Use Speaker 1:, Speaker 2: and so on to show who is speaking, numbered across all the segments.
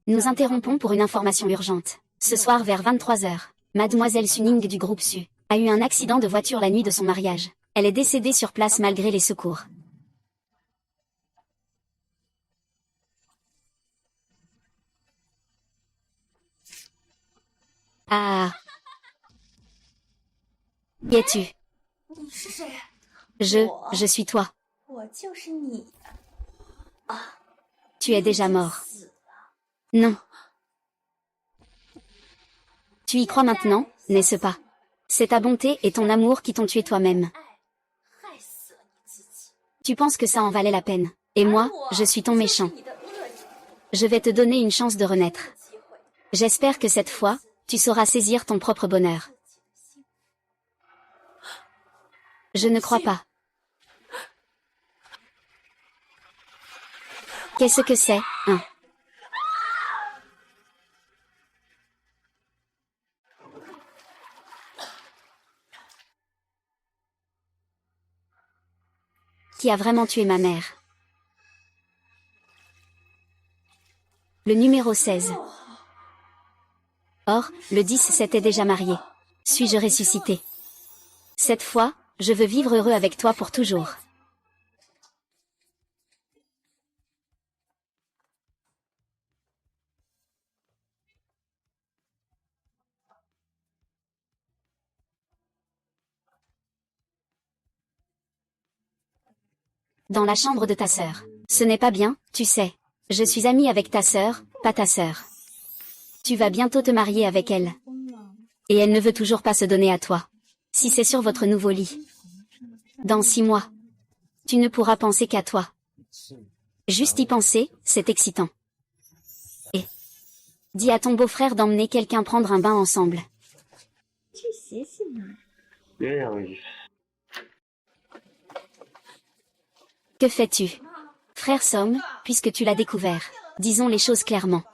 Speaker 1: Nous interrompons pour une information urgente. Ce soir vers 23 heures, Mademoiselle Suning du groupe Su a eu un accident de voiture la nuit de son mariage. Elle est décédée sur place malgré les secours. Ah. Qui es-tu? Je suis toi. Tu es déjà mort. Non. Tu y crois maintenant, n'est-ce pas? C'est ta bonté et ton amour qui t'ont tué toi-même. Tu penses que ça en valait la peine. Et moi, je suis ton méchant. Je vais te donner une chance de renaître. J'espère que cette fois, tu sauras saisir ton propre bonheur. Je ne crois pas. Qu'est-ce que c'est, hein? Qui a vraiment tué ma mère? Le numéro 16. Or, le 10 s'était déjà marié. Suis-je ressuscité? Cette fois, je veux vivre heureux avec toi pour toujours. Dans la chambre de ta sœur. Ce n'est pas bien, tu sais. Je suis amie avec ta sœur, pas ta sœur. Tu vas bientôt te marier avec elle. Et elle ne veut toujours pas se donner à toi. Si c'est sur votre nouveau lit. Dans 6 mois. Tu ne pourras penser qu'à toi. Juste y penser, c'est excitant. Et dis à ton beau-frère d'emmener quelqu'un prendre un bain ensemble. Que fais-tu? Frère Somme, puisque tu l'as découvert. Disons les choses clairement.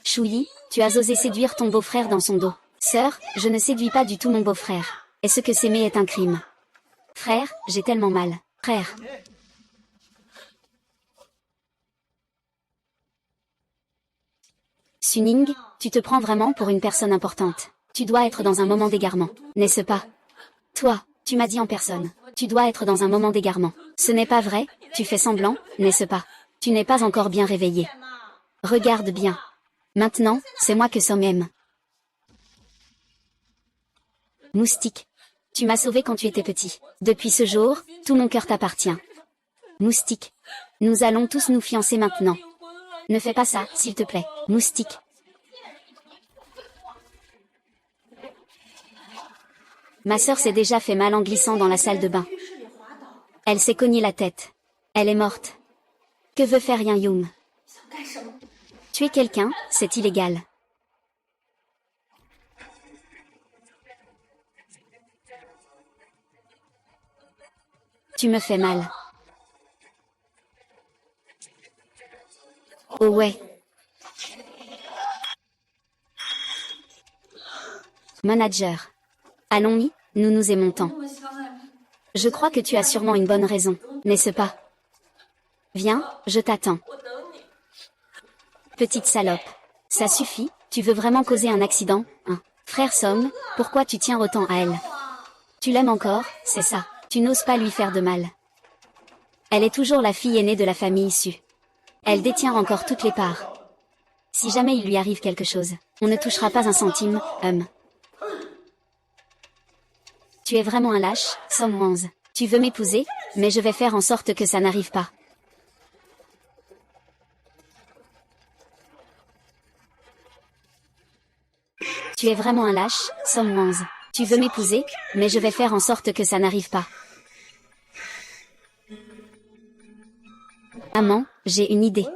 Speaker 1: Chouyi, tu as osé séduire ton beau-frère dans son dos. Sœur, je ne séduis pas du tout mon beau-frère. Est-ce que s'aimer est un crime? Frère, j'ai tellement mal. Frère. Suning, tu te prends vraiment pour une personne importante. Tu dois être dans un moment d'égarement, n'est-ce pas? Toi, tu m'as dit en personne. Tu dois être dans un moment d'égarement. Ce n'est pas vrai, tu fais semblant, n'est-ce pas? Tu n'es pas encore bien réveillé. Regarde bien. Maintenant, c'est moi que Somme aime. Moustique. Tu m'as sauvé quand tu étais petit. Depuis ce jour, tout mon cœur t'appartient. Moustique. Nous allons tous nous fiancer maintenant. Ne fais pas ça, s'il te plaît. Moustique. Ma sœur s'est déjà fait mal en glissant dans la salle de bain. Elle s'est cognée la tête. Elle est morte. Que veut faire Yin Youm? Tuer quelqu'un, c'est illégal. Tu me fais mal. Oh ouais. Manager. Allons-y, nous nous aimons tant. Je crois que tu as sûrement une bonne raison, n'est-ce pas? Viens, je t'attends. Petite salope. Ça suffit, tu veux vraiment causer un accident, hein? Frère Somme, pourquoi tu tiens autant à elle? Tu l'aimes encore, c'est ça. Tu n'oses pas lui faire de mal. Elle est toujours la fille aînée de la famille Su. Elle détient encore toutes les parts. Si jamais il lui arrive quelque chose, on ne touchera pas un centime, Tu es vraiment un lâche, Somme 11. Tu veux m'épouser, mais je vais faire en sorte que ça n'arrive pas. Tu es vraiment un lâche, Somme 11. Tu veux m'épouser, mais je vais faire en sorte que ça n'arrive pas. Maman, j'ai une idée.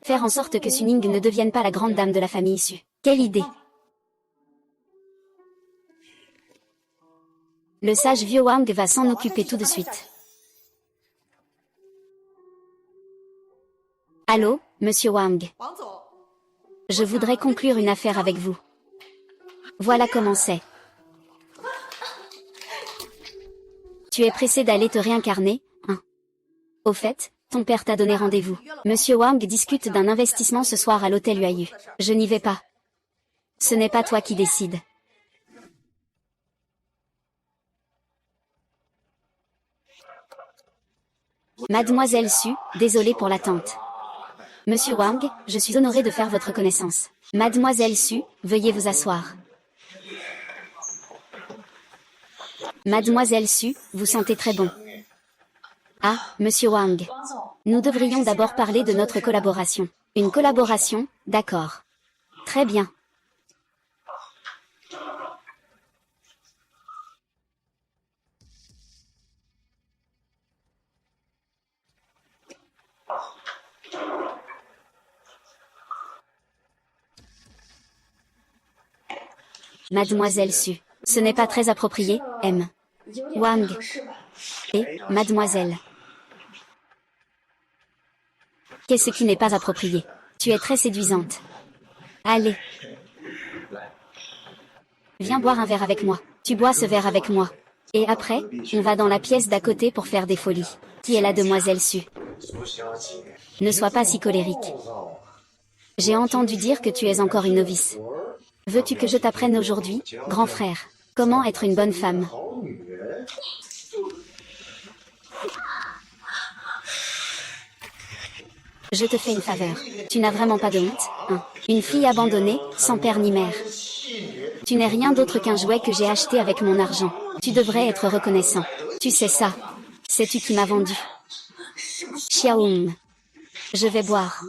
Speaker 1: Faire en sorte que Suning ne devienne pas la grande dame de la famille Su. Quelle idée? Le sage vieux Wang va s'en occuper tout de suite. Allô, monsieur Wang. Je voudrais conclure une affaire avec vous. Voilà comment c'est. Tu es pressé d'aller te réincarner, hein? Au fait, Ton père t'a donné rendez-vous. Monsieur Wang discute d'un investissement ce soir à l'hôtel UAU. Je n'y vais pas. Ce n'est pas toi qui décides. Mademoiselle Su, désolée pour l'attente. Monsieur Wang, je suis honoré de faire votre connaissance. Mademoiselle Su, veuillez vous asseoir. Mademoiselle Su, vous sentez très bon. Ah, Monsieur Wang. Nous devrions d'abord parler de notre collaboration. Une collaboration, d'accord. Très bien. Mademoiselle Su. Ce n'est pas très approprié, M. Wang. Et, mademoiselle. Qu'est-ce qui n'est pas approprié? Tu es très séduisante. Allez. Viens boire un verre avec moi. Tu bois ce verre avec moi. Et après, on va dans la pièce d'à côté pour faire des folies. Qui est la demoiselle Su? Ne sois pas si colérique. J'ai entendu dire que tu es encore une novice. Veux-tu que je t'apprenne aujourd'hui, grand frère, comment être une bonne femme? Je te fais une faveur. Tu n'as vraiment pas de honte, hein? Une fille abandonnée, sans père ni mère. Tu n'es rien d'autre qu'un jouet que j'ai acheté avec mon argent. Tu devrais être reconnaissant. Tu sais ça. C'est tu qui m'as vendu. Xiaoum. Je vais boire.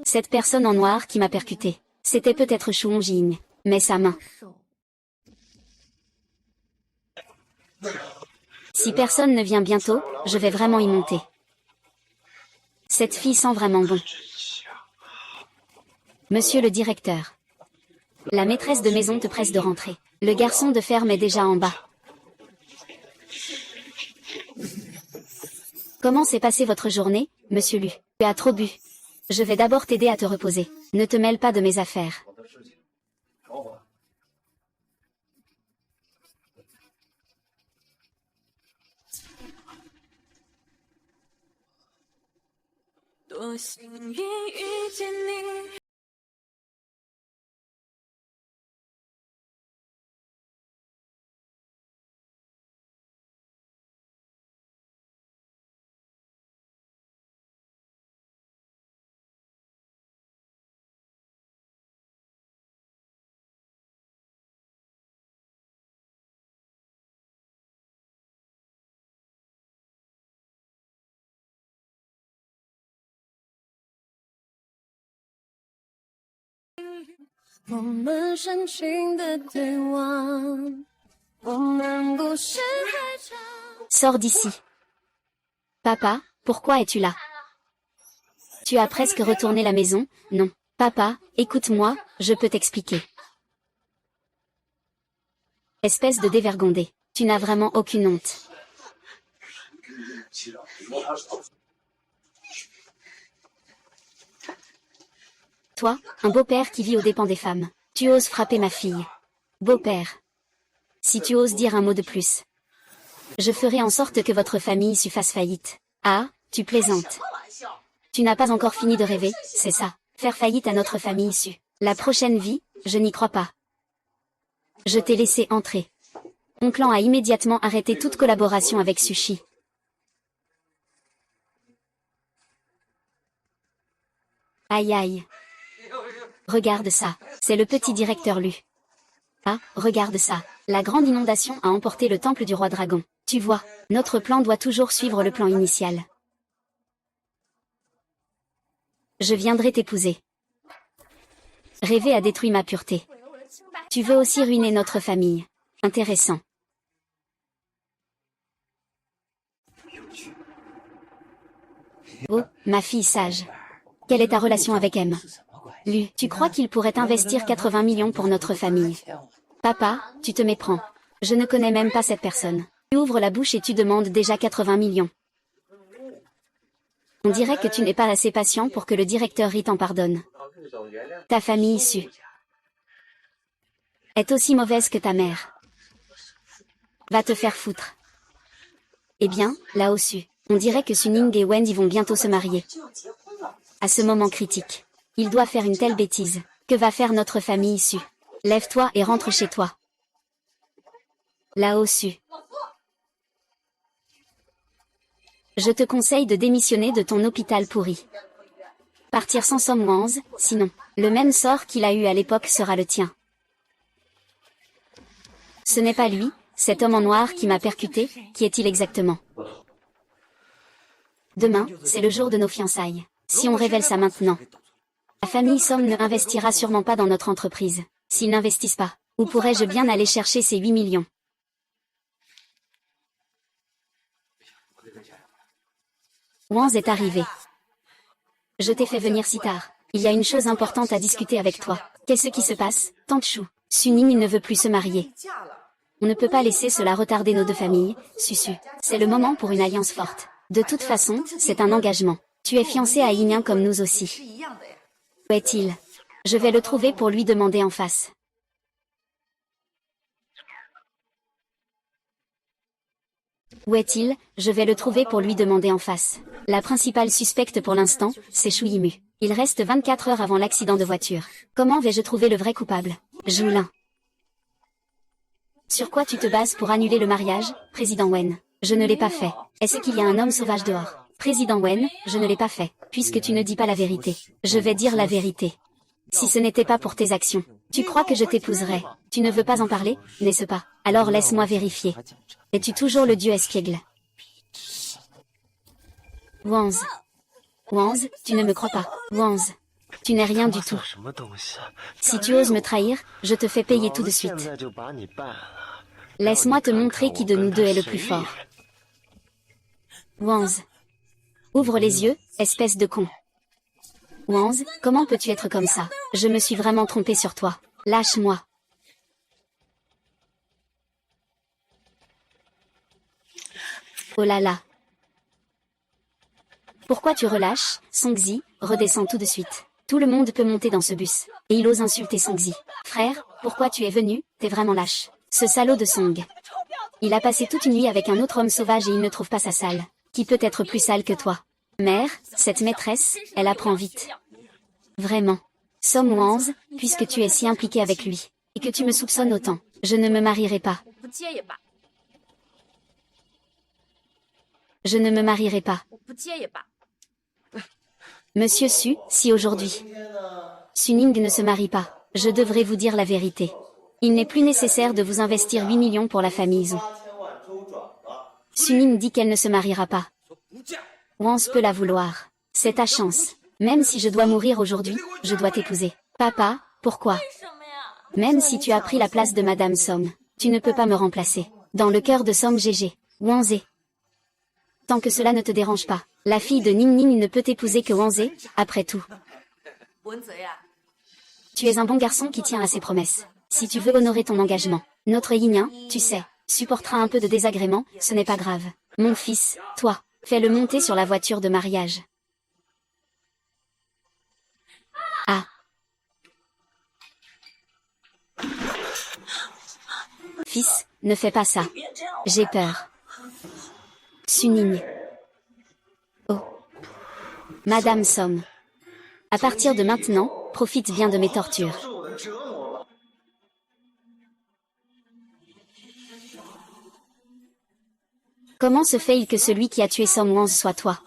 Speaker 1: Cette personne en noir qui m'a percuté. C'était peut-être Shuon Jing, mais sa main. Si personne ne vient bientôt, je vais vraiment y monter. Cette fille sent vraiment bon. Monsieur le directeur. La maîtresse de maison te presse de rentrer. Le garçon de ferme est déjà en bas. Comment s'est passée votre journée, monsieur Lu? Tu as trop bu. Je vais d'abord t'aider à te reposer. Ne te mêle pas de mes affaires. Sors d'ici. Papa, pourquoi es-tu là? Tu as presque retourné la maison, non? Papa, écoute-moi, je peux t'expliquer. Espèce de dévergondé. Tu n'as vraiment aucune honte. Toi, un beau-père qui vit aux dépens des femmes. Tu oses frapper ma fille. Beau-père. Si tu oses dire un mot de plus. Je ferai en sorte que votre famille Su fasse faillite. Ah, tu plaisantes. Tu n'as pas encore fini de rêver, c'est ça. Faire faillite à notre famille Su. La prochaine vie, je n'y crois pas. Je t'ai laissé entrer. Mon clan a immédiatement arrêté toute collaboration avec Sushi. Aïe aïe. Regarde ça, c'est le petit directeur Lu. Ah, regarde ça, la grande inondation a emporté le temple du roi dragon. Tu vois, notre plan doit toujours suivre le plan initial. Je viendrai t'épouser. Rêver a détruit ma pureté. Tu veux aussi ruiner notre famille. Intéressant. Oh, ma fille sage. Quelle est ta relation avec M? Lu, tu crois qu'il pourrait investir 80 millions pour notre famille? Papa, tu te méprends. Je ne connais même pas cette personne. Tu ouvres la bouche et tu demandes déjà 80 millions. On dirait que tu n'es pas assez patient pour que le directeur Ri t'en pardonne. Ta famille issue est aussi mauvaise que ta mère. Va te faire foutre. Eh bien, là au-dessus, on dirait que Suning et Wendy vont bientôt se marier. À ce moment critique, il doit faire une telle bêtise. Que va faire notre famille issue? Lève-toi et rentre chez toi. Là au-dessus. Je te conseille de démissionner de ton hôpital pourri. Partir sans Som Wanz, sinon, le même sort qu'il a eu à l'époque sera le tien. Ce n'est pas lui, cet homme en noir qui m'a percuté, qui est-il exactement? Demain, c'est le jour de nos fiançailles. Si on révèle ça maintenant, la famille Som ne investira sûrement pas dans notre entreprise. S'ils n'investissent pas, où pourrais-je bien aller chercher ces 8 millions? Wanz est arrivé. Je t'ai fait venir si tard. Il y a une chose importante à discuter avec toi. Qu'est-ce qui se passe, Tante Chou? Suning ne veut plus se marier. On ne peut pas laisser cela retarder nos deux familles, Susu. C'est le moment pour une alliance forte. De toute façon, c'est un engagement. Tu es fiancé à Yinyan comme nous aussi. Où est-il? Je vais le trouver pour lui demander en face. Où est-il? Je vais le trouver pour lui demander en face. La principale suspecte pour l'instant, c'est Shu Yimu. Il reste 24 heures avant l'accident de voiture. Comment vais-je trouver le vrai coupable? Joulin. Sur quoi tu te bases pour annuler le mariage, Président Wen? Je ne l'ai pas fait. Est-ce qu'il y a un homme sauvage dehors? Président Wen, je ne l'ai pas fait, puisque tu ne dis pas la vérité. Je vais dire la vérité. Si ce n'était pas pour tes actions, tu crois que je t'épouserais? Tu ne veux pas en parler, n'est-ce pas? Alors laisse-moi vérifier. Es-tu toujours le dieu espiègle? Wanz. Wanz, tu ne me crois pas. Wanz. Tu n'es rien du tout. Si tu oses me trahir, je te fais payer tout de suite. Laisse-moi te montrer qui de nous deux est le plus fort. Wanz. Ouvre les yeux, espèce de con. Wanz, comment peux-tu être comme ça? Je me suis vraiment trompée sur toi. Lâche-moi. Oh là là. Pourquoi tu relâches, Songzi? Redescends tout de suite. Tout le monde peut monter dans ce bus. Et il ose insulter Songzi. Frère, pourquoi tu es venu? T'es vraiment lâche. Ce salaud de Song. Il a passé toute une nuit avec un autre homme sauvage et il ne trouve pas sa salle. Qui peut être plus sale que toi? Mère, cette maîtresse, elle apprend vite. Vraiment. Som Wanz, puisque tu es si impliqué avec lui, et que tu me soupçonnes autant, je ne me marierai pas. Je ne me marierai pas. Monsieur Su, si aujourd'hui Suning ne se marie pas, je devrais vous dire la vérité. Il n'est plus nécessaire de vous investir 8 millions pour la famille Zhou. Suning dit qu'elle ne se mariera pas. Wanz peut la vouloir. C'est ta chance. Même si je dois mourir aujourd'hui, je dois t'épouser. Papa, pourquoi? Même si tu as pris la place de Madame Som, tu ne peux pas me remplacer. Dans le cœur de Som GG, Wanzé. Tant que cela ne te dérange pas, la fille de Ning Ning ne peut épouser que Wanzé, après tout. Tu es un bon garçon qui tient à ses promesses. Si tu veux honorer ton engagement, notre Yinyan, tu sais, supportera un peu de désagrément, ce n'est pas grave. Mon fils, toi, fais-le monter sur la voiture de mariage. Ah. Fils, ne fais pas ça. J'ai peur. Suning. Oh. Madame Som. À partir de maintenant, profite bien de mes tortures. Comment se fait-il que celui qui a tué Som Wanz soit toi?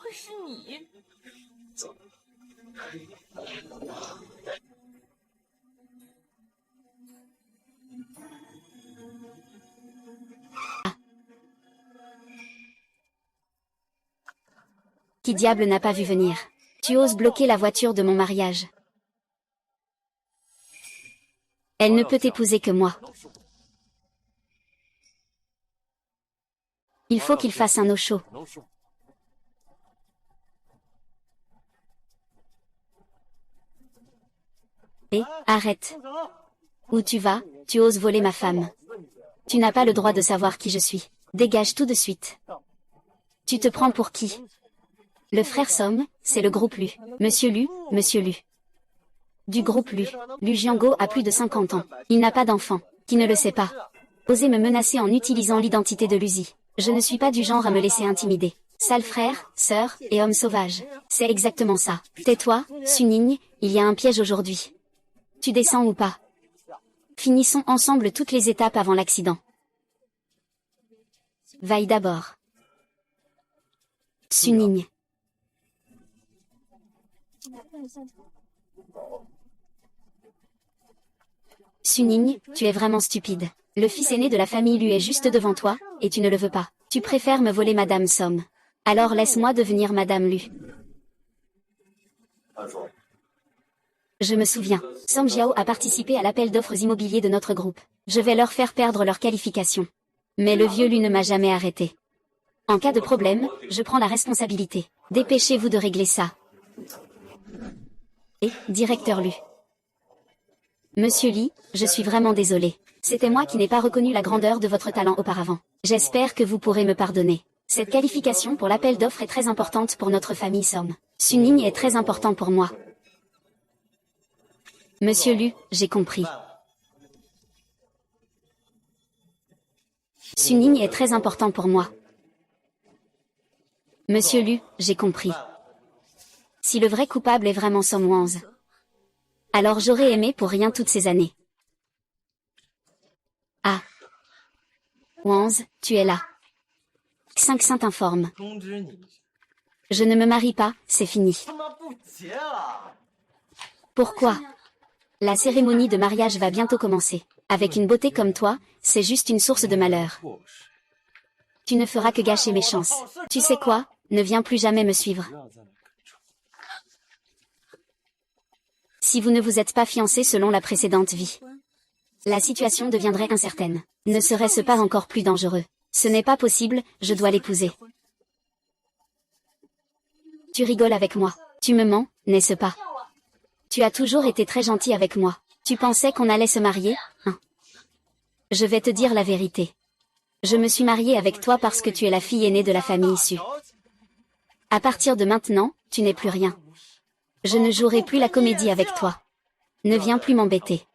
Speaker 1: Ah. Qui diable n'a pas vu venir? Tu oses bloquer la voiture de mon mariage. Elle ne peut épouser que moi. Il faut qu'il fasse un eau chaud. Et, arrête. Où tu vas, tu oses voler ma femme. Tu n'as pas le droit de savoir qui je suis. Dégage tout de suite. Tu te prends pour qui? Le frère Somme, c'est le groupe Lu. Monsieur Lu, Monsieur Lu. Du groupe Lu. Lu Jiango a plus de 50 ans. Il n'a pas d'enfant. Qui ne le sait pas? Osez me menacer en utilisant l'identité de Luzi. Je ne suis pas du genre à me laisser intimider. Sale frère, sœur, et homme sauvage. C'est exactement ça. Tais-toi, Suning, il y a un piège aujourd'hui. Tu descends ou pas? Finissons ensemble toutes les étapes avant l'accident. Vaille d'abord. Suning. Suning, tu es vraiment stupide. Le fils aîné de la famille Lu est juste devant toi, et tu ne le veux pas. Tu préfères me voler Madame Somme. Alors laisse-moi devenir Madame Lu. Je me souviens, Song Jiao a participé à l'appel d'offres immobilier de notre groupe. Je vais leur faire perdre leur qualification. Mais le vieux Lu ne m'a jamais arrêté. En cas de problème, je prends la responsabilité. Dépêchez-vous de régler ça. Et, directeur Lu. Monsieur Li, je suis vraiment désolé. C'était moi qui n'ai pas reconnu la grandeur de votre talent auparavant. J'espère que vous pourrez me pardonner. Cette qualification pour l'appel d'offres est très importante pour notre famille Somme. Suning est très important pour moi. Monsieur Lu, j'ai compris. Suning est très important pour moi. Monsieur Lu, j'ai compris. Si le vrai coupable est vraiment Somme Wanze, alors j'aurais aimé pour rien toutes ces années. Ah. Wanze, tu es là. 5 Saint informe. Je ne me marie pas, c'est fini. Pourquoi? La cérémonie de mariage va bientôt commencer. Avec une beauté comme toi, c'est juste une source de malheur. Tu ne feras que gâcher mes chances. Tu sais quoi? Ne viens plus jamais me suivre. Si vous ne vous êtes pas fiancé selon la précédente vie, la situation deviendrait incertaine. Ne serait-ce pas encore plus dangereux? Ce n'est pas possible, je dois l'épouser. Tu rigoles avec moi. Tu me mens, n'est-ce pas? Tu as toujours été très gentil avec moi. Tu pensais qu'on allait se marier, hein? Je vais te dire la vérité. Je me suis mariée avec toi parce que tu es la fille aînée de la famille issue. À partir de maintenant, tu n'es plus rien. Je ne jouerai plus la comédie avec toi. Ne viens plus m'embêter.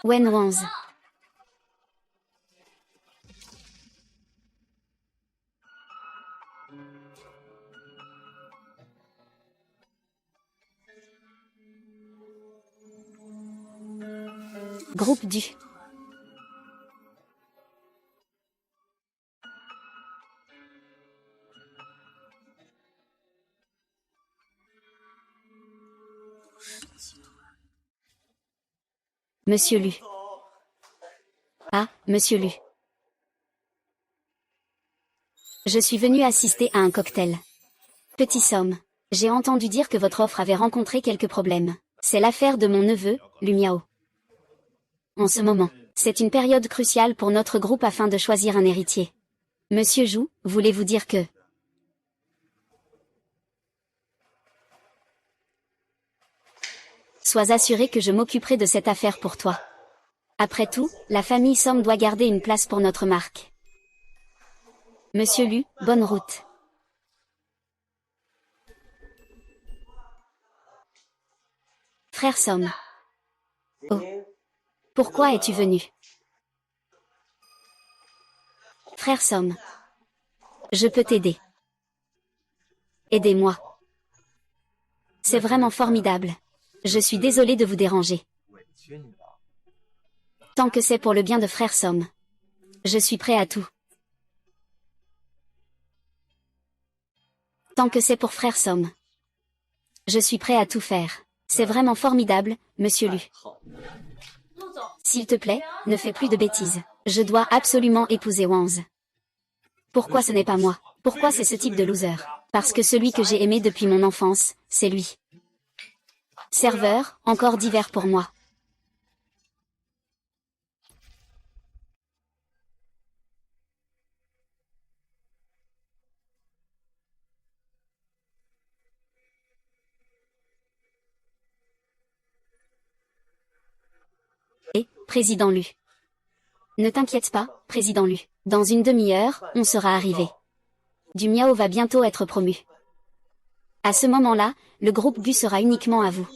Speaker 1: Wen Wanze. Groupe du. Monsieur Lu. Ah, Monsieur Lu. Je suis venu assister à un cocktail. Petit Somme. J'ai entendu dire que votre offre avait rencontré quelques problèmes. C'est l'affaire de mon neveu, Lu Miao. En ce moment, c'est une période cruciale pour notre groupe afin de choisir un héritier. Monsieur Zhu, voulez-vous dire que... Sois assuré que je m'occuperai de cette affaire pour toi. Après tout, la famille Somme doit garder une place pour notre marque. Monsieur Lu, bonne route. Frère Somme. Oh. Pourquoi es-tu venu? Frère Somme. Je peux t'aider. Aidez-moi. C'est vraiment formidable. Je suis désolé de vous déranger. Tant que c'est pour le bien de Frère Somme. Je suis prêt à tout. Tant que c'est pour Frère Somme. Je suis prêt à tout faire. C'est vraiment formidable, Monsieur Lu. S'il te plaît, ne fais plus de bêtises. Je dois absolument épouser Wanze. Pourquoi ce n'est pas moi? Pourquoi c'est ce type de loser? Parce que celui que j'ai aimé depuis mon enfance, c'est lui. Serveur, encore divers pour moi. Et, président Lu. Ne t'inquiète pas, président Lu. Dans une demi-heure, on sera arrivé. Du Miao va bientôt être promu. À ce moment-là, le groupe Bu sera uniquement à vous.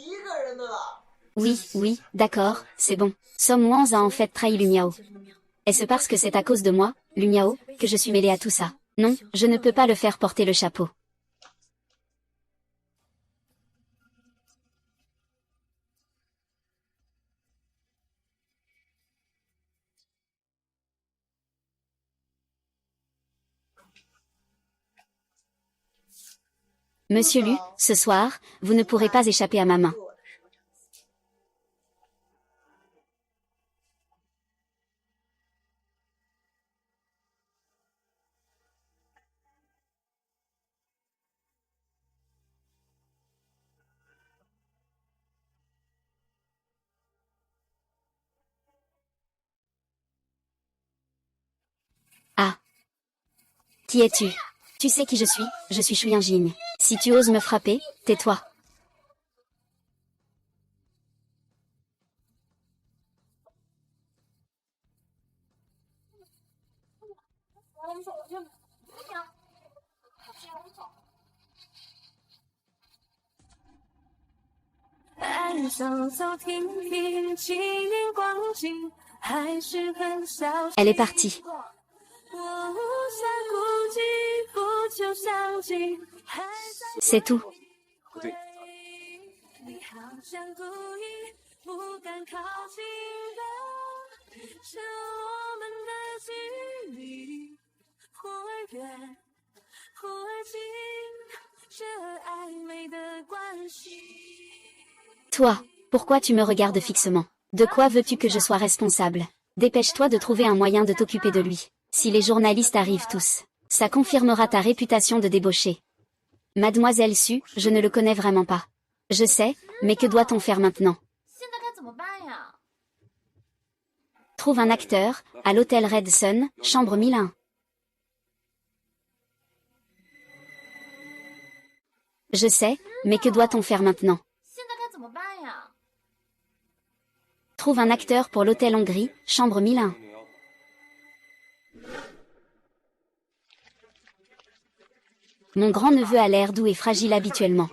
Speaker 1: Oui, d'accord, c'est bon. Som Wang a en fait trahi Lu Miao. Est-ce parce que c'est à cause de moi, Lu Miao, que je suis mêlé à tout ça? Non, je ne peux pas le faire porter le chapeau. Monsieur Lu, ce soir, vous ne pourrez pas échapper à ma main. Ah. Qui es-tu? Tu sais qui je suis Shu Yinjing. Si tu oses me frapper, tais-toi. Elle est partie. C'est tout. Toi, pourquoi tu me regardes fixement? De quoi veux-tu que je sois responsable? Dépêche-toi de trouver un moyen de t'occuper de lui. Si les journalistes arrivent tous, ça confirmera ta réputation de débauché. Mademoiselle Su, je ne le connais vraiment pas. Je sais, mais que doit-on faire maintenant? Trouve un acteur, à l'hôtel Red Sun, chambre 1001. Je sais, mais que doit-on faire maintenant? Trouve un acteur pour l'hôtel Hongrie, chambre 1001. Mon grand-neveu a l'air doux et fragile habituellement.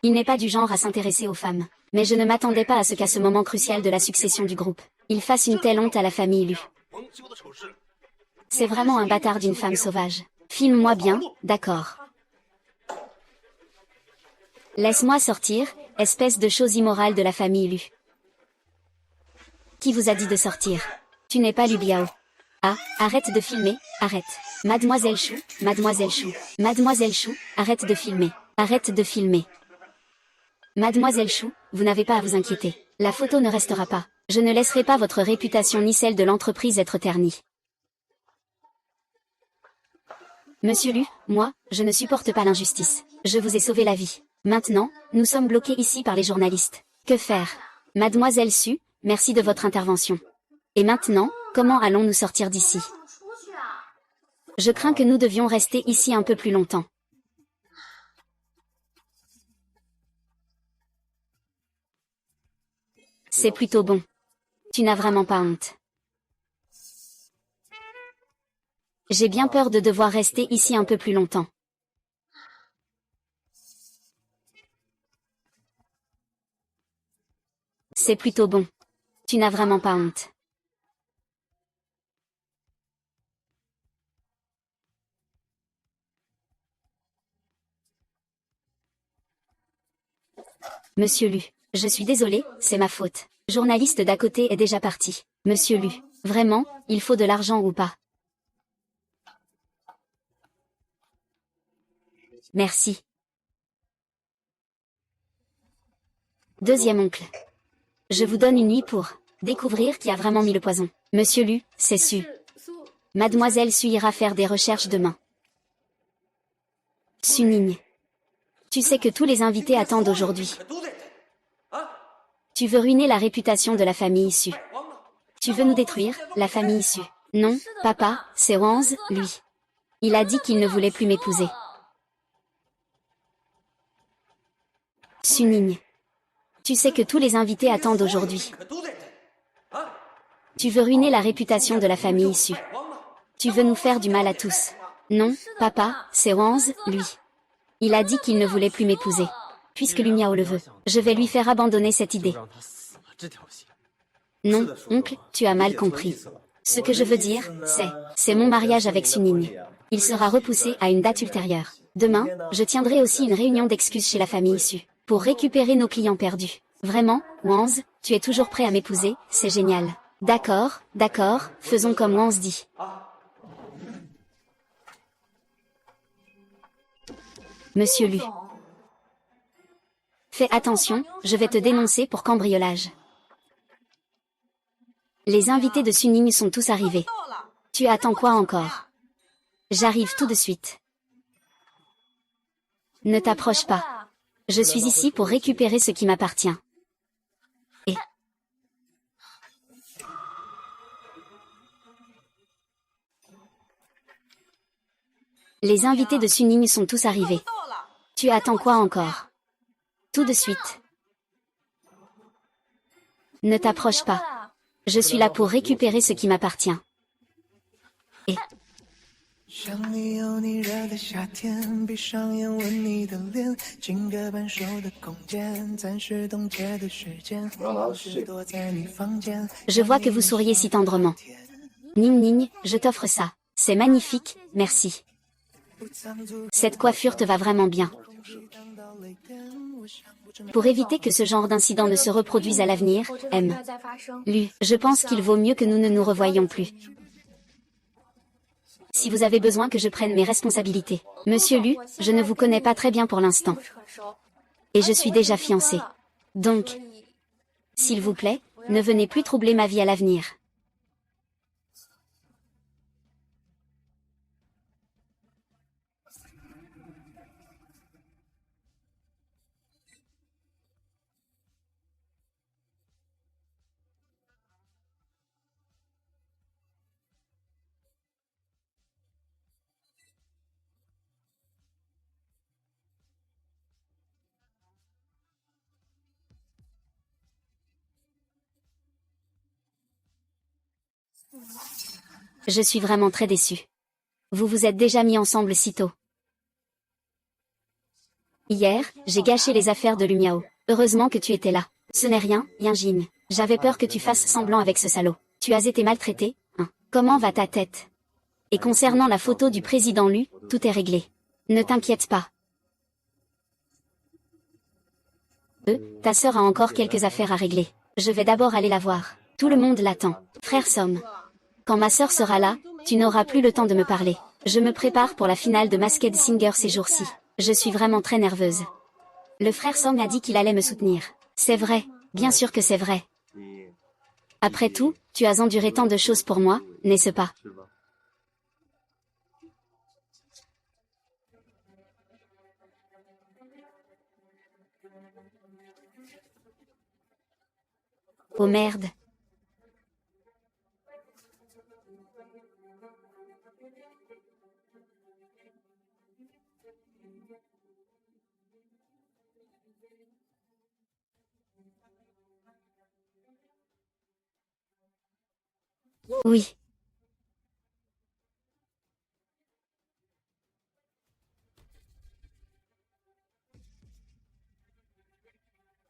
Speaker 1: Il n'est pas du genre à s'intéresser aux femmes. Mais je ne m'attendais pas à ce qu'à ce moment crucial de la succession du groupe, il fasse une telle honte à la famille Lu. C'est vraiment un bâtard d'une femme sauvage. Filme-moi bien, d'accord. Laisse-moi sortir, espèce de chose immorale de la famille Lu. Qui vous a dit de sortir? Tu n'es pas Lu Biao. Ah, arrête de filmer, arrête. Mademoiselle Chou, Mademoiselle Chou, Mademoiselle Chou, arrête de filmer, arrête de filmer. Mademoiselle Chou, vous n'avez pas à vous inquiéter. La photo ne restera pas. Je ne laisserai pas votre réputation ni celle de l'entreprise être ternie. Monsieur Lu, moi, je ne supporte pas l'injustice. Je vous ai sauvé la vie. Maintenant, nous sommes bloqués ici par les journalistes. Que faire? Mademoiselle Su, merci de votre intervention. Et maintenant, comment allons-nous sortir d'ici? Je crains que nous devions rester ici un peu plus longtemps. C'est plutôt bon. Tu n'as vraiment pas honte. J'ai bien peur de devoir rester ici un peu plus longtemps. C'est plutôt bon. Tu n'as vraiment pas honte. Monsieur Lu, je suis désolé, c'est ma faute. Journaliste d'à côté est déjà parti. Monsieur Lu, vraiment, il faut de l'argent ou pas? Merci. Deuxième oncle. Je vous donne une nuit pour découvrir qui a vraiment mis le poison. Monsieur Lu, c'est su. Mademoiselle Su ira faire des recherches demain. Suning. Tu sais que tous les invités attendent aujourd'hui. Tu veux ruiner la réputation de la famille Su. Tu veux nous détruire, la famille Su. Non, papa, c'est Wanz, lui. Il a dit qu'il ne voulait plus m'épouser. Suning. Tu sais que tous les invités attendent aujourd'hui. Tu veux ruiner la réputation de la famille issue. Tu veux nous faire du mal à tous. Non, papa, c'est Wanz, lui. Il a dit qu'il ne voulait plus m'épouser. Puisque Lu Miao le veut, je vais lui faire abandonner cette idée. Non, oncle, tu as mal compris. Ce que je veux dire, c'est mon mariage avec Suning. Il sera repoussé à une date ultérieure. Demain, je tiendrai aussi une réunion d'excuses chez la famille issue, pour récupérer nos clients perdus. Vraiment, Wanz, tu es toujours prêt à m'épouser, c'est génial. D'accord, faisons comme Wanz dit. Monsieur Lu. Fais attention, je vais te dénoncer pour cambriolage. Les invités de Suning sont tous arrivés. Tu attends quoi encore? J'arrive tout de suite. Ne t'approche pas. Je suis ici pour récupérer ce qui m'appartient. Et... Les invités de Suning sont tous arrivés. Tu attends quoi encore? Tout de suite. Ne t'approche pas. Je suis là pour récupérer ce qui m'appartient. Et... Je vois que vous souriez si tendrement. Ning Ning, je t'offre ça. C'est magnifique, merci. Cette coiffure te va vraiment bien. Pour éviter que ce genre d'incident ne se reproduise à l'avenir, Lu, je pense qu'il vaut mieux que nous ne nous revoyions plus. Si vous avez besoin que je prenne mes responsabilités. Monsieur Lu, je ne vous connais pas très bien pour l'instant. Et je suis déjà fiancée. Donc, s'il vous plaît, ne venez plus troubler ma vie à l'avenir. Je suis vraiment très déçue. Vous vous êtes déjà mis ensemble si tôt. Hier, j'ai gâché les affaires de Lu Miao. Heureusement que tu étais là. Ce n'est rien, Yinjin. J'avais peur que tu fasses semblant avec ce salaud. Tu as été maltraité, hein. Comment va ta tête? Et concernant la photo du président Lu, tout est réglé. Ne t'inquiète pas. Ta sœur a encore quelques affaires à régler. Je vais d'abord aller la voir. Tout le monde l'attend. Frère Somme. Quand ma sœur sera là, tu n'auras plus le temps de me parler. Je me prépare pour la finale de Masked Singer ces jours-ci. Je suis vraiment très nerveuse. Le frère Somme a dit qu'il allait me soutenir. C'est vrai, bien sûr que c'est vrai. Après tout, tu as enduré tant de choses pour moi, n'est-ce pas? Oh merde. Oui.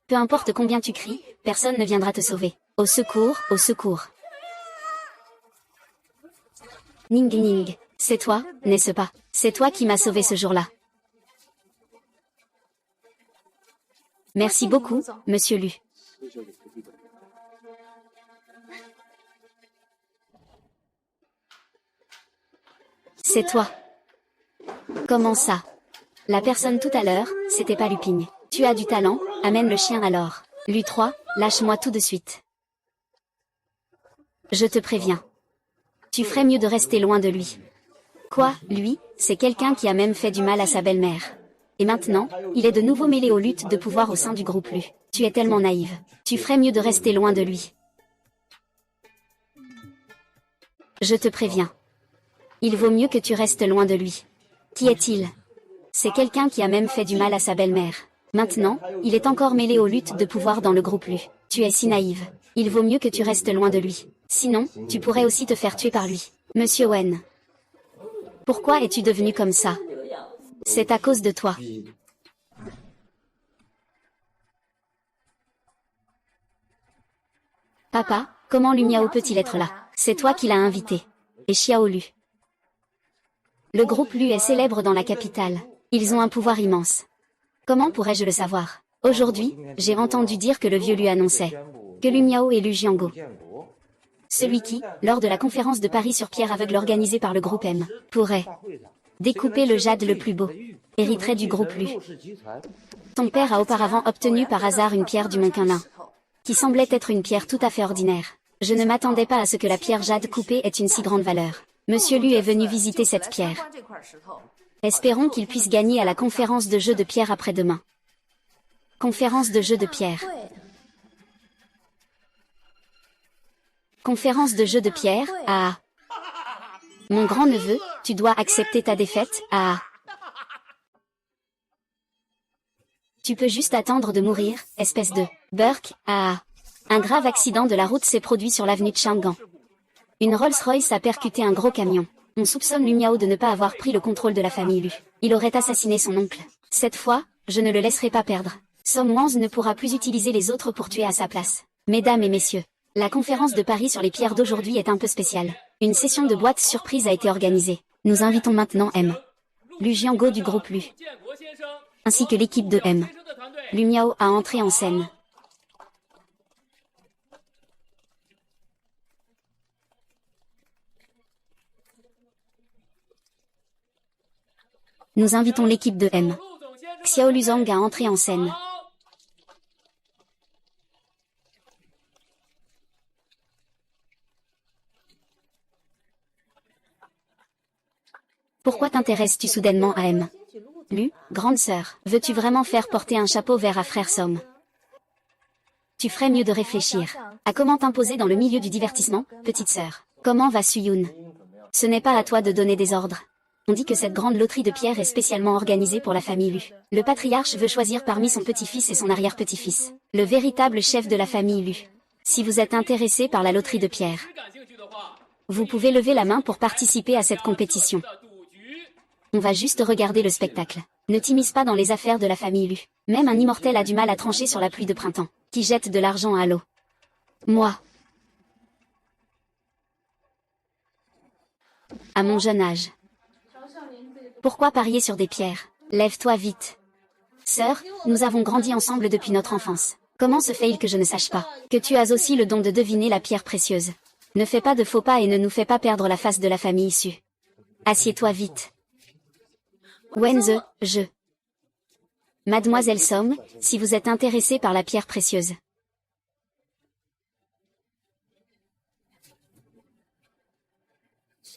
Speaker 1: Peu importe combien tu cries, personne ne viendra te sauver. Au secours, au secours. Ning Ning, c'est toi, n'est-ce pas? C'est toi qui m'as sauvé ce jour-là. Merci beaucoup, monsieur Lu. C'est toi. Comment ça? La personne tout à l'heure, c'était pas Luping. Tu as du talent, amène le chien alors. Lu 3, lâche-moi tout de suite. Je te préviens. Tu ferais mieux de rester loin de lui. Quoi, lui, c'est quelqu'un qui a même fait du mal à sa belle-mère. Et maintenant, il est de nouveau mêlé aux luttes de pouvoir au sein du groupe Lu. Tu es tellement naïve. Tu ferais mieux de rester loin de lui. Je te préviens. Il vaut mieux que tu restes loin de lui. Qui est-il? C'est quelqu'un qui a même fait du mal à sa belle-mère. Maintenant, il est encore mêlé aux luttes de pouvoir dans le groupe Lu. Tu es si naïve. Il vaut mieux que tu restes loin de lui. Sinon, tu pourrais aussi te faire tuer par lui. Monsieur Wen. Pourquoi es-tu devenu comme ça? C'est à cause de toi. Papa, comment Lu Miao peut-il être là? C'est toi qui l'as invité. Et Xiao Lu. Le groupe Lu est célèbre dans la capitale. Ils ont un pouvoir immense. Comment pourrais-je le savoir? Aujourd'hui, j'ai entendu dire que le vieux Lu annonçait que Lu Miao et Lu Jiango, celui qui, lors de la conférence de Paris sur pierre aveugle organisée par le groupe M, pourrait découper le jade le plus beau, hériterait du groupe Lu. Ton père a auparavant obtenu par hasard une pierre du Mont Quinlin, qui semblait être une pierre tout à fait ordinaire. Je ne m'attendais pas à ce que la pierre jade coupée ait une si grande valeur. Monsieur Lu est venu visiter cette pierre. Espérons qu'il puisse gagner à la conférence de jeux de pierre après-demain. Conférence de jeux de pierre. Conférence de jeux de pierre, ah. Mon grand-neveu, tu dois accepter ta défaite, ah. Tu peux juste attendre de mourir, espèce de Burke, ah. Un grave accident de la route s'est produit sur l'avenue de Chang'an. Une Rolls-Royce a percuté un gros camion. On soupçonne Lu Miao de ne pas avoir pris le contrôle de la famille Lu. Il aurait assassiné son oncle. Cette fois, je ne le laisserai pas perdre. Song Wanz ne pourra plus utiliser les autres pour tuer à sa place. Mesdames et messieurs, la conférence de Paris sur les pierres d'aujourd'hui est un peu spéciale. Une session de boîte surprise a été organisée. Nous invitons maintenant M. Lu Jiango du groupe Lu, ainsi que l'équipe de M. Lu Miao à entrer en scène. Nous invitons l'équipe de M. Xiao Luzong à entrer en scène. Pourquoi t'intéresses-tu soudainement à M? Lu, grande sœur, veux-tu vraiment faire porter un chapeau vert à frère Som? Tu ferais mieux de réfléchir à comment t'imposer dans le milieu du divertissement, petite sœur. Comment va Suyun? Ce n'est pas à toi de donner des ordres. On dit que cette grande loterie de pierres est spécialement organisée pour la famille Lu. Le patriarche veut choisir parmi son petit-fils et son arrière-petit-fils le véritable chef de la famille Lu. Si vous êtes intéressé par la loterie de pierres, vous pouvez lever la main pour participer à cette compétition. On va juste regarder le spectacle. Ne t'immisce pas dans les affaires de la famille Lu. Même un immortel a du mal à trancher sur la pluie de printemps, qui jette de l'argent à l'eau. Moi, à mon jeune âge, pourquoi parier sur des pierres? Lève-toi vite. Sœur, nous avons grandi ensemble depuis notre enfance. Comment se fait-il que je ne sache pas que tu as aussi le don de deviner la pierre précieuse? Ne fais pas de faux pas et ne nous fais pas perdre la face de la famille issue. Assieds-toi vite. Wenze, je. Mademoiselle Som, si vous êtes intéressée par la pierre précieuse.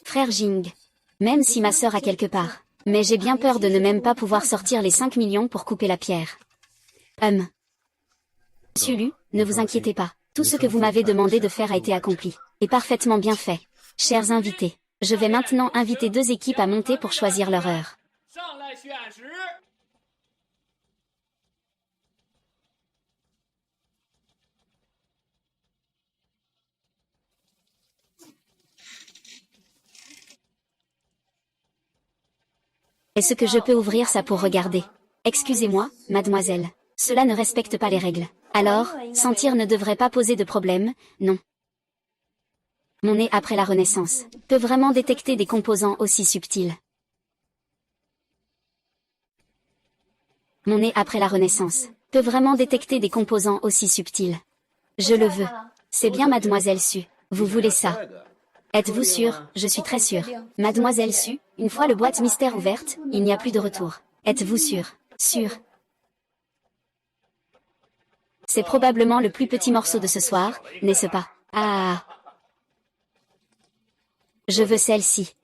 Speaker 1: Frère Jing. Même si ma sœur a quelque part. Mais j'ai bien peur de ne même pas pouvoir sortir les 5 millions pour couper la pierre. Monsieur Lu, ne vous inquiétez pas. Tout ce que vous m'avez demandé de faire a été accompli. Et parfaitement bien fait. Chers invités, je vais maintenant inviter 2 équipes à monter pour choisir leur heure. Est-ce que je peux ouvrir ça pour regarder? Excusez-moi, mademoiselle. Cela ne respecte pas les règles. Alors, sentir ne devrait pas poser de problème, non. Mon nez après la Renaissance peut vraiment détecter des composants aussi subtils. Mon nez après la Renaissance peut vraiment détecter des composants aussi subtils. Je le veux. C'est bien mademoiselle Su. Vous voulez ça? Êtes-vous sûre? Je suis très sûre. Mademoiselle Su, une fois le boîte mystère ouverte, il n'y a plus de retour. Êtes-vous sûre? Sûre. C'est probablement le plus petit morceau de ce soir, n'est-ce pas? Ah. Je veux celle-ci.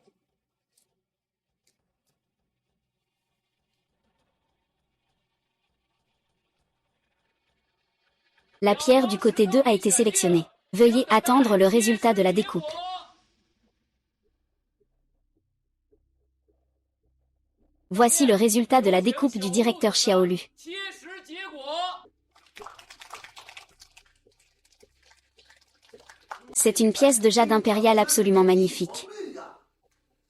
Speaker 1: La pierre du côté 2 a été sélectionnée. Veuillez attendre le résultat de la découpe. Voici le résultat de la découpe du directeur Xiao Lu. C'est une pièce de jade impérial absolument magnifique.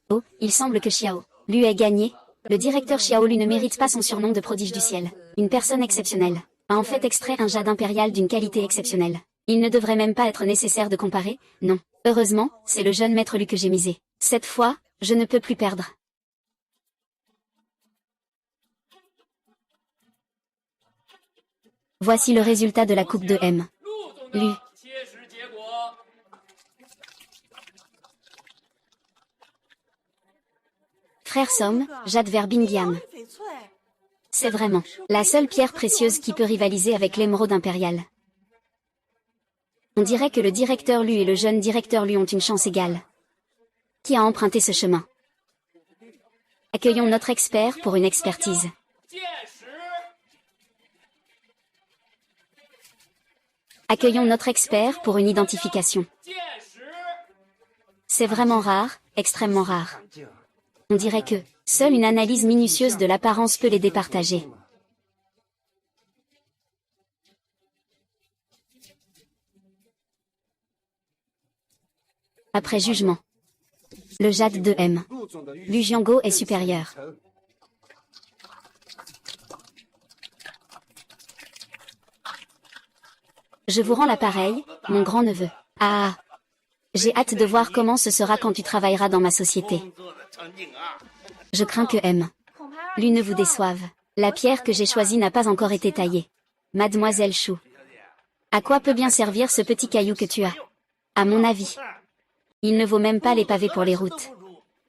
Speaker 1: Oh, il semble que Xiao Lu ait gagné. Le directeur Xiao Lu ne mérite pas son surnom de prodige du ciel. Une personne exceptionnelle a en fait extrait un jade impérial d'une qualité exceptionnelle. Il ne devrait même pas être nécessaire de comparer, non. Heureusement, c'est le jeune maître Lu que j'ai misé. Cette fois, je ne peux plus perdre. Voici le résultat de la coupe de M. Lu. Frère Somme, jade vers Bingyam. C'est vraiment la seule pierre précieuse qui peut rivaliser avec l'émeraude impériale. On dirait que le directeur Lu et le jeune directeur Lu ont une chance égale. Qui a emprunté ce chemin? Accueillons notre expert pour une expertise. Accueillons notre expert pour une identification. C'est vraiment rare, extrêmement rare. On dirait que seule une analyse minutieuse de l'apparence peut les départager. Après jugement, le jade de M. Lu Jianggo est supérieur. Je vous rends l'appareil, mon grand-neveu. Ah! J'ai hâte de voir comment ce sera quand tu travailleras dans ma société. Je crains que M. Lu ne vous déçoive. La pierre que j'ai choisie n'a pas encore été taillée. Mademoiselle Chou. À quoi peut bien servir ce petit caillou que tu as? À mon avis, il ne vaut même pas les pavés pour les routes.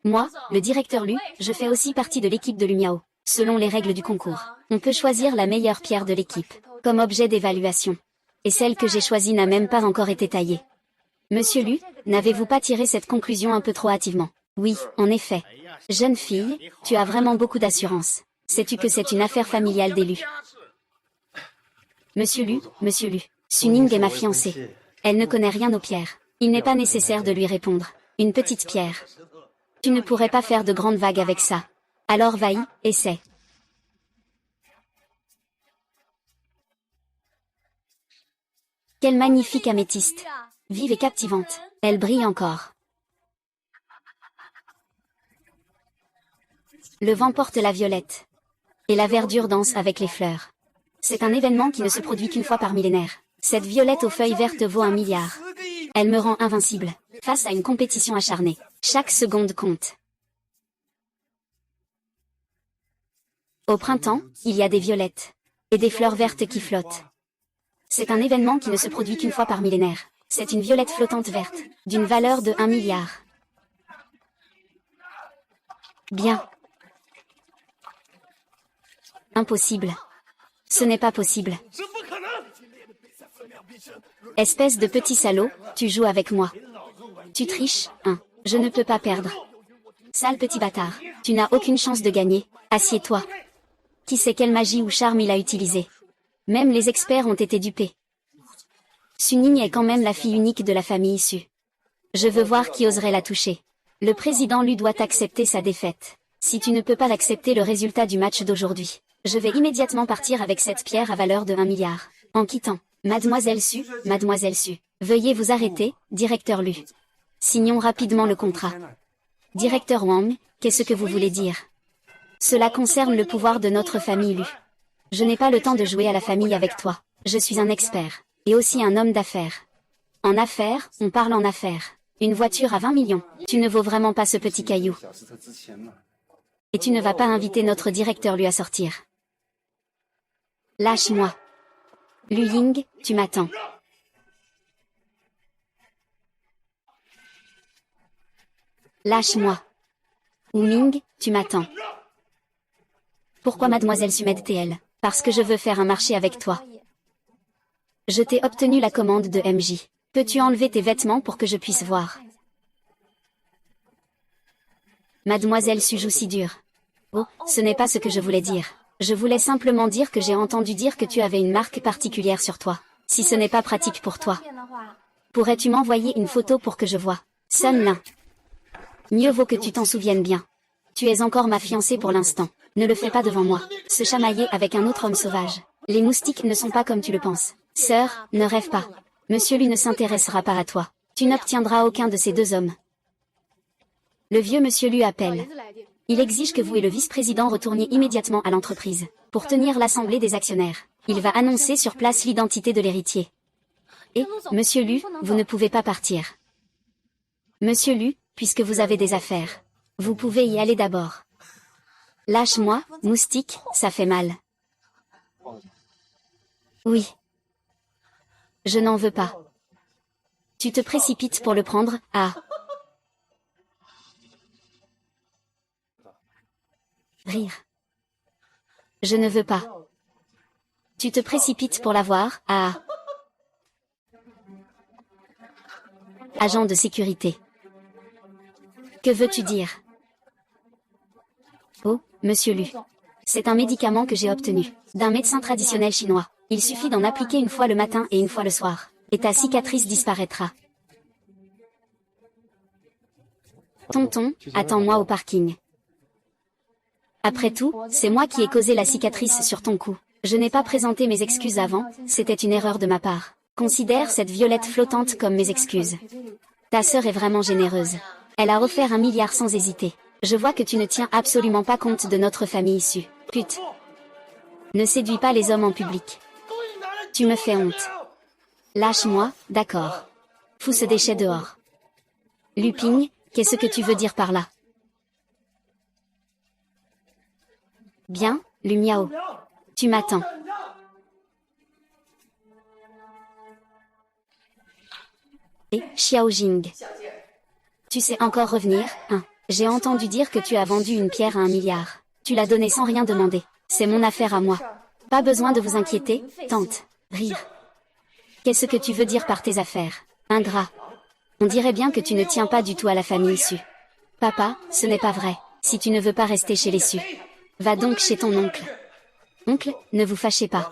Speaker 1: Moi, le directeur Lu, je fais aussi partie de l'équipe de Lumiao. Selon les règles du concours, on peut choisir la meilleure pierre de l'équipe, comme objet d'évaluation. Et celle que j'ai choisie n'a même pas encore été taillée. Monsieur Lu, n'avez-vous pas tiré cette conclusion un peu trop hâtivement? Oui, en effet. Jeune fille, tu as vraiment beaucoup d'assurance. Sais-tu que c'est une affaire familiale d'élu? Monsieur Lu, Suning est ma fiancée. Elle ne connaît rien aux pierres. Il n'est pas nécessaire de lui répondre. Une petite pierre. Tu ne pourrais pas faire de grandes vagues avec ça. Alors vas-y, essaie. Quelle magnifique améthyste. Vive et captivante. Elle brille encore. Le vent porte la violette. Et la verdure danse avec les fleurs. C'est un événement qui ne se produit qu'une fois par millénaire. Cette violette aux feuilles vertes vaut 1 milliard. Elle me rend invincible. Face à une compétition acharnée. Chaque seconde compte. Au printemps, il y a des violettes. Et des fleurs vertes qui flottent. C'est un événement qui ne se produit qu'une fois par millénaire. C'est une violette flottante verte, d'une valeur de 1 milliard. Bien. Impossible. Ce n'est pas possible. Espèce de petit salaud, tu joues avec moi. Tu triches, hein. Je ne peux pas perdre. Sale petit bâtard, tu n'as aucune chance de gagner. Assieds-toi. Qui sait quelle magie ou charme il a utilisé? Même les experts ont été dupés. Suning est quand même la fille unique de la famille issue. Je veux voir qui oserait la toucher. Le président Lu doit accepter sa défaite. Si tu ne peux pas accepter le résultat du match d'aujourd'hui, je vais immédiatement partir avec cette pierre à valeur de 1 milliard. En quittant. Mademoiselle Su, veuillez vous arrêter, directeur Lu. Signons rapidement le contrat. Directeur Wang, qu'est-ce que vous voulez dire? Cela concerne le pouvoir de notre famille Lu. Je n'ai pas le temps de jouer à la famille avec toi. Je suis un expert. Et aussi un homme d'affaires. En affaires, on parle en affaires. Une voiture à 20 millions. Tu ne vaux vraiment pas ce petit caillou. Et tu ne vas pas inviter notre directeur Lu à sortir. Lâche-moi. Lu Ying, tu m'attends. Lâche-moi. Wu Ming, tu m'attends. Pourquoi mademoiselle Sumed TL? Parce que je veux faire un marché avec toi. Je t'ai obtenu la commande de MJ. Peux-tu enlever tes vêtements pour que je puisse voir? Mademoiselle Su joue si dur. Oh, ce n'est pas ce que je voulais dire. Je voulais simplement dire que j'ai entendu dire que tu avais une marque particulière sur toi. Si ce n'est pas pratique pour toi, pourrais-tu m'envoyer une photo pour que je voie? Sun Lin. Mieux vaut que tu t'en souviennes bien. Tu es encore ma fiancée pour l'instant. Ne le fais pas devant moi. Se chamailler avec un autre homme sauvage. Les moustiques ne sont pas comme tu le penses. Sœur, ne rêve pas. Monsieur Lu ne s'intéressera pas à toi. Tu n'obtiendras aucun de ces deux hommes. Le vieux monsieur Lu appelle. Il exige que vous et le vice-président retourniez immédiatement à l'entreprise. Pour tenir l'assemblée des actionnaires. Il va annoncer sur place l'identité de l'héritier. Et, monsieur Lu, vous ne pouvez pas partir. Monsieur Lu, puisque vous avez des affaires. Vous pouvez y aller d'abord. Lâche-moi, moustique, ça fait mal. Oui. Je n'en veux pas. Tu te précipites pour le prendre, ah. Rire. Je ne veux pas. Tu te précipites pour l'avoir, ah. Agent de sécurité. Que veux-tu dire? Oh, monsieur Lu. C'est un médicament que j'ai obtenu d'un médecin traditionnel chinois. Il suffit d'en appliquer une fois le matin et une fois le soir. Et ta cicatrice disparaîtra. Tonton, attends-moi au parking. Après tout, c'est moi qui ai causé la cicatrice sur ton cou. Je n'ai pas présenté mes excuses avant, c'était une erreur de ma part. Considère cette violette flottante comme mes excuses. Ta sœur est vraiment généreuse. Elle a offert 1 milliard sans hésiter. Je vois que tu ne tiens absolument pas compte de notre famille issue. Pute. Ne séduis pas les hommes en public. Tu me fais honte. Lâche-moi, d'accord. Fous ce déchet dehors. Luping, qu'est-ce que tu veux dire par là? Bien, Lumiao. Tu m'attends. Et, Xiaojing. Tu sais encore revenir, hein? J'ai entendu dire que tu as vendu une pierre à 1 milliard. Tu l'as donnée sans rien demander. C'est mon affaire à moi. Pas besoin de vous inquiéter, tante. Rire. Qu'est-ce que tu veux dire par tes affaires? Ingrat. On dirait bien que tu ne tiens pas du tout à la famille issue. Papa, ce n'est pas vrai. Si tu ne veux pas rester chez les Su. Va donc chez ton oncle. Oncle, ne vous fâchez pas.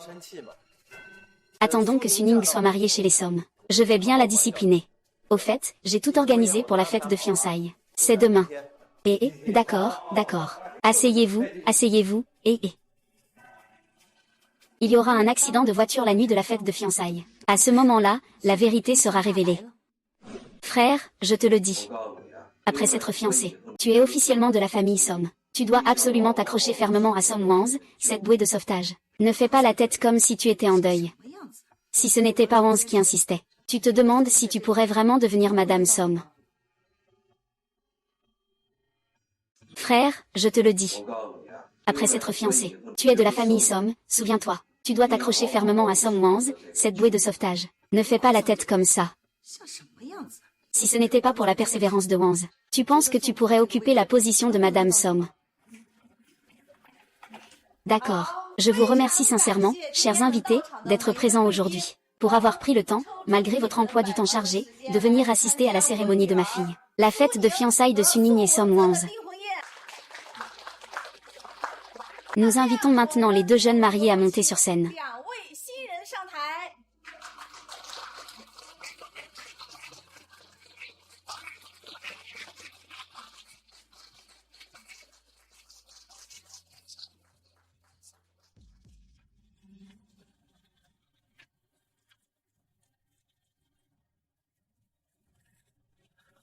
Speaker 1: Attendons que Suning soit mariée chez les Somme. Je vais bien la discipliner. Au fait, j'ai tout organisé pour la fête de fiançailles. C'est demain. D'accord, d'accord. Asseyez-vous, et. Il y aura un accident de voiture la nuit de la fête de fiançailles. À ce moment-là, la vérité sera révélée. Frère, je te le dis. Après s'être fiancé, tu es officiellement de la famille Somme. Tu dois absolument t'accrocher fermement à Somme Wanze, cette bouée de sauvetage. Ne fais pas la tête comme si tu étais en deuil. Si ce n'était pas Wanze qui insistait, tu te demandes si tu pourrais vraiment devenir Madame Somme. Frère, je te le dis. Après s'être fiancé, tu es de la famille Somme, souviens-toi. Tu dois t'accrocher fermement à Somme Wanze, cette bouée de sauvetage. Ne fais pas la tête comme ça. Si ce n'était pas pour la persévérance de Wanze, tu penses que tu pourrais occuper la position de Madame Somme. D'accord. Je vous remercie sincèrement, chers invités, d'être présents aujourd'hui. Pour avoir pris le temps, malgré votre emploi du temps chargé, de venir assister à la cérémonie de ma fille. La fête de fiançailles de Suning et Somme Wanze. Nous invitons maintenant les deux jeunes mariés à monter sur scène.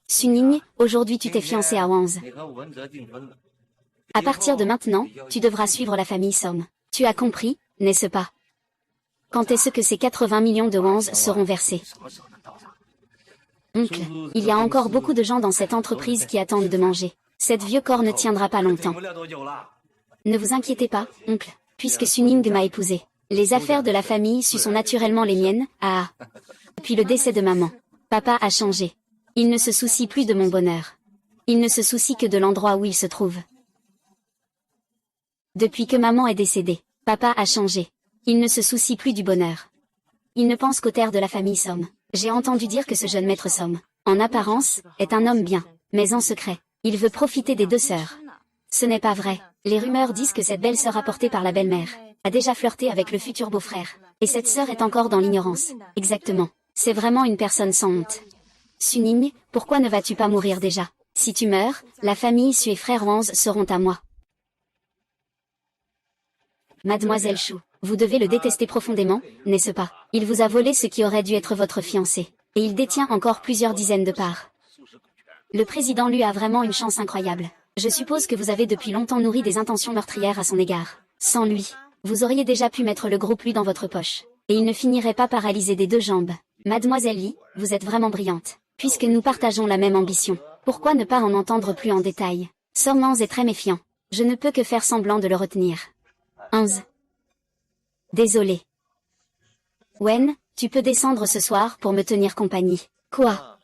Speaker 1: Suning, aujourd'hui tu t'es fiancé à Wanze. À partir de maintenant, tu devras suivre la famille Somme. Tu as compris, n'est-ce pas? Quand est-ce que ces 80 millions de Wanze seront versés? Oncle, il y a encore beaucoup de gens dans cette entreprise qui attendent de manger. Cette vieux corps ne tiendra pas longtemps. Ne vous inquiétez pas, oncle, puisque Suning m'a épousé. Les affaires de la famille Su sont naturellement les miennes, ah. Depuis le décès de maman, papa a changé. Il ne se soucie plus de mon bonheur. Il ne se soucie que de l'endroit où il se trouve. Depuis que maman est décédée, papa a changé. Il ne se soucie plus du bonheur. Il ne pense qu'aux terres de la famille Somme. J'ai entendu dire que ce jeune maître Somme, en apparence, est un homme bien, mais en secret, il veut profiter des deux sœurs. Ce n'est pas vrai. Les rumeurs disent que cette belle-sœur apportée par la belle-mère a déjà flirté avec le futur beau-frère. Et cette sœur est encore dans l'ignorance. Exactement. C'est vraiment une personne sans honte. Suning, pourquoi ne vas-tu pas mourir déjà? Si tu meurs, la famille Su et frère Wanze seront à moi. Mademoiselle Chou, vous devez le détester profondément, n'est-ce pas? Il vous a volé ce qui aurait dû être votre fiancé. Et il détient encore plusieurs dizaines de parts. Le président lui a vraiment une chance incroyable. Je suppose que vous avez depuis longtemps nourri des intentions meurtrières à son égard. Sans lui, vous auriez déjà pu mettre le groupe lui dans votre poche. Et il ne finirait pas paralysé des deux jambes. Mademoiselle Lee, vous êtes vraiment brillante. Puisque nous partageons la même ambition, pourquoi ne pas en entendre plus en détail? Sormans est très méfiant. Je ne peux que faire semblant de le retenir. 11. Désolé. Wen, tu peux descendre ce soir pour me tenir compagnie. Quoi?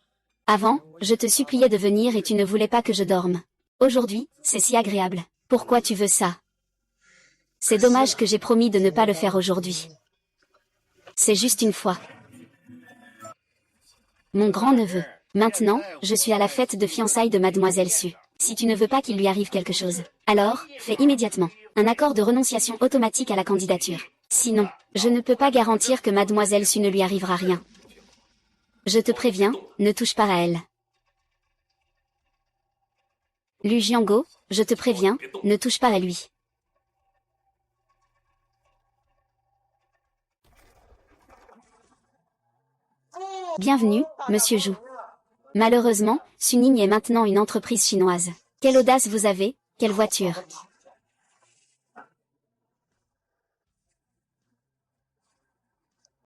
Speaker 1: Avant, je te suppliais de venir et tu ne voulais pas que je dorme. Aujourd'hui, c'est si agréable. Pourquoi tu veux ça? C'est dommage que j'ai promis de ne pas le faire aujourd'hui. C'est juste une fois. Mon grand-neveu. Maintenant, je suis à la fête de fiançailles de Mademoiselle Su. Si tu ne veux pas qu'il lui arrive quelque chose, alors, fais immédiatement un accord de renonciation automatique à la candidature. Sinon, je ne peux pas garantir que Mademoiselle Su ne lui arrivera rien. Je te préviens, ne touche pas à elle. Lu Jiango, je te préviens, ne touche pas à lui. Bienvenue, Monsieur Zhu. Malheureusement, Suning est maintenant une entreprise chinoise. Quelle audace vous avez, quelle voiture.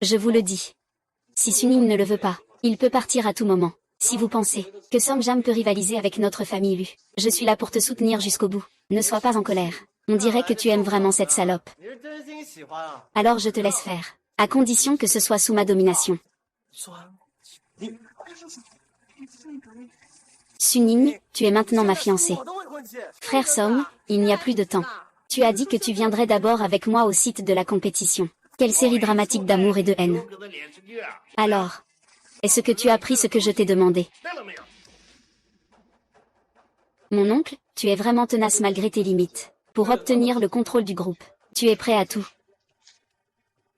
Speaker 1: Je vous le dis. Si Suning ne le veut pas, il peut partir à tout moment. Si vous pensez que Songjam peut rivaliser avec notre famille Lu, je suis là pour te soutenir jusqu'au bout. Ne sois pas en colère. On dirait que tu aimes vraiment cette salope. Alors je te laisse faire. À condition que ce soit sous ma domination. Suning, tu es maintenant ma fiancée. Frère Song, il n'y a plus de temps. Tu as dit que tu viendrais d'abord avec moi au site de la compétition. Quelle série dramatique d'amour et de haine. Alors, est-ce que tu as pris ce que je t'ai demandé? Mon oncle, tu es vraiment tenace malgré tes limites. Pour obtenir le contrôle du groupe, tu es prêt à tout.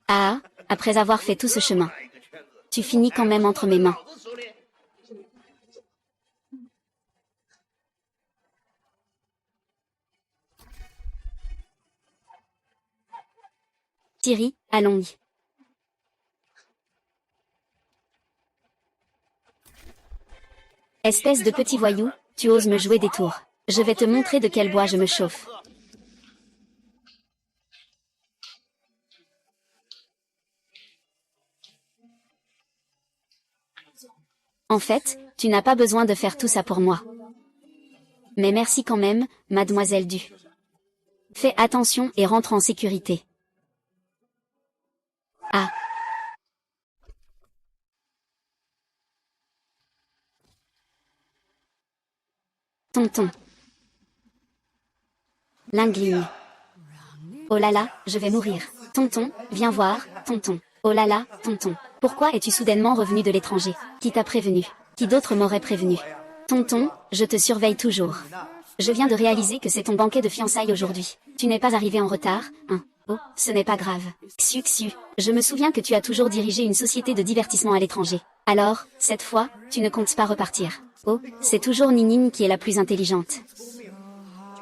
Speaker 1: Ah, après avoir fait tout ce chemin, tu finis quand même entre mes mains. Thierry, allons-y. Espèce de petit voyou, tu oses me jouer des tours. Je vais te montrer de quel bois je me chauffe. En fait, tu n'as pas besoin de faire tout ça pour moi. Mais merci quand même, Mademoiselle Du. Fais attention et rentre en sécurité. Ah. Tonton. Linguine. Oh là là, je vais mourir. Tonton, viens voir, tonton. Oh là là, tonton. Pourquoi es-tu soudainement revenu de l'étranger? Qui t'a prévenu? Qui d'autre m'aurait prévenu? Tonton, je te surveille toujours. Je viens de réaliser que c'est ton banquet de fiançailles aujourd'hui. Tu n'es pas arrivé en retard, hein? Oh, ce n'est pas grave. Xiu Xiu, je me souviens que tu as toujours dirigé une société de divertissement à l'étranger. Alors, cette fois, tu ne comptes pas repartir. Oh, c'est toujours Nining qui est la plus intelligente.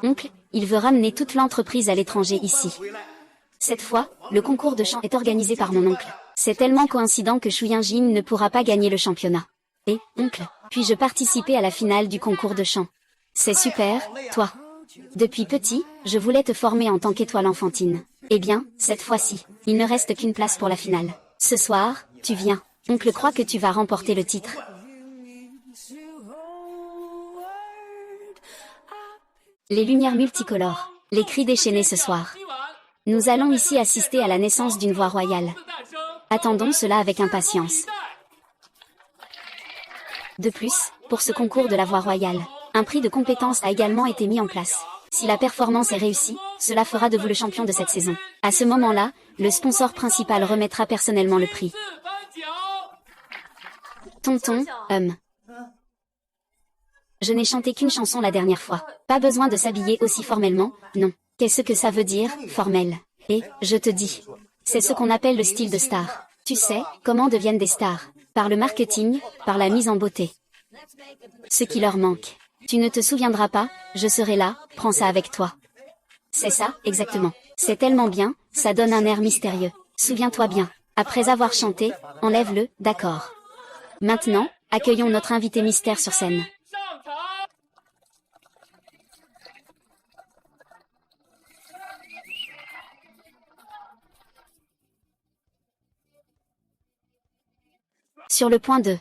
Speaker 1: Oncle, il veut ramener toute l'entreprise à l'étranger ici. Cette fois, le concours de chant est organisé par mon oncle. C'est tellement coïncident que Shu Yinjin ne pourra pas gagner le championnat. Et, oncle, puis-je participer à la finale du concours de chant? C'est super, toi. Depuis petit, je voulais te former en tant qu'étoile enfantine. Eh bien, cette fois-ci, il ne reste qu'une place pour la finale. Ce soir, tu viens. Oncle croit que tu vas remporter le titre. Les lumières multicolores, les cris déchaînés ce soir. Nous allons ici assister à la naissance d'une voix royale. Attendons cela avec impatience. De plus, pour ce concours de la voix royale, un prix de compétence a également été mis en place. Si la performance est réussie, cela fera de vous le champion de cette saison. À ce moment-là, le sponsor principal remettra personnellement le prix. Tonton, Je n'ai chanté qu'une chanson la dernière fois. Pas besoin de s'habiller aussi formellement, non. Qu'est-ce que ça veut dire, formel? Et, je te dis, c'est ce qu'on appelle le style de star. Tu sais, comment deviennent des stars? Par le marketing, par la mise en beauté. Ce qui leur manque. Tu ne te souviendras pas, je serai là, prends ça avec toi. C'est ça, exactement. C'est tellement bien, ça donne un air mystérieux. Souviens-toi bien. Après avoir chanté, enlève-le, d'accord. Maintenant, accueillons notre invité mystère sur scène. Sur le point de...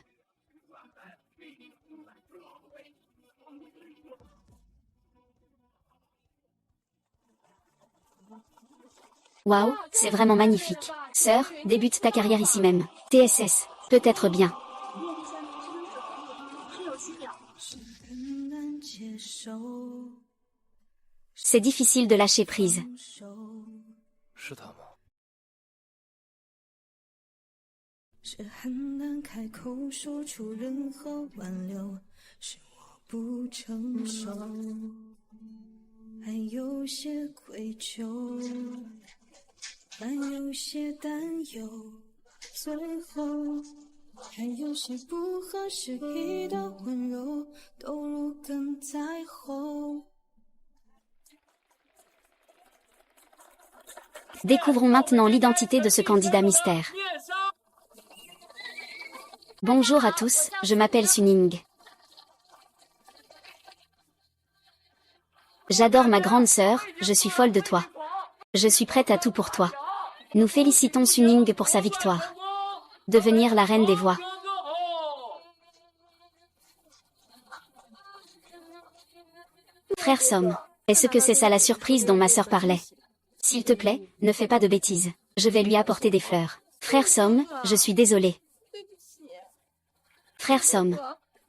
Speaker 1: Waouh, c'est vraiment magnifique. Sœur, débute ta carrière ici même. TSS, peut-être bien. C'est difficile de lâcher prise. Découvrons maintenant l'identité de ce candidat mystère. Bonjour à tous, je m'appelle Suning. J'adore ma grande sœur, je suis folle de toi. Je suis prête à tout pour toi. Nous félicitons Suning pour sa victoire. Devenir la reine des voix. Frère Somme, est-ce que c'est ça la surprise dont ma sœur parlait? S'il te plaît, ne fais pas de bêtises. Je vais lui apporter des fleurs. Frère Somme, je suis désolée. Frère Somme,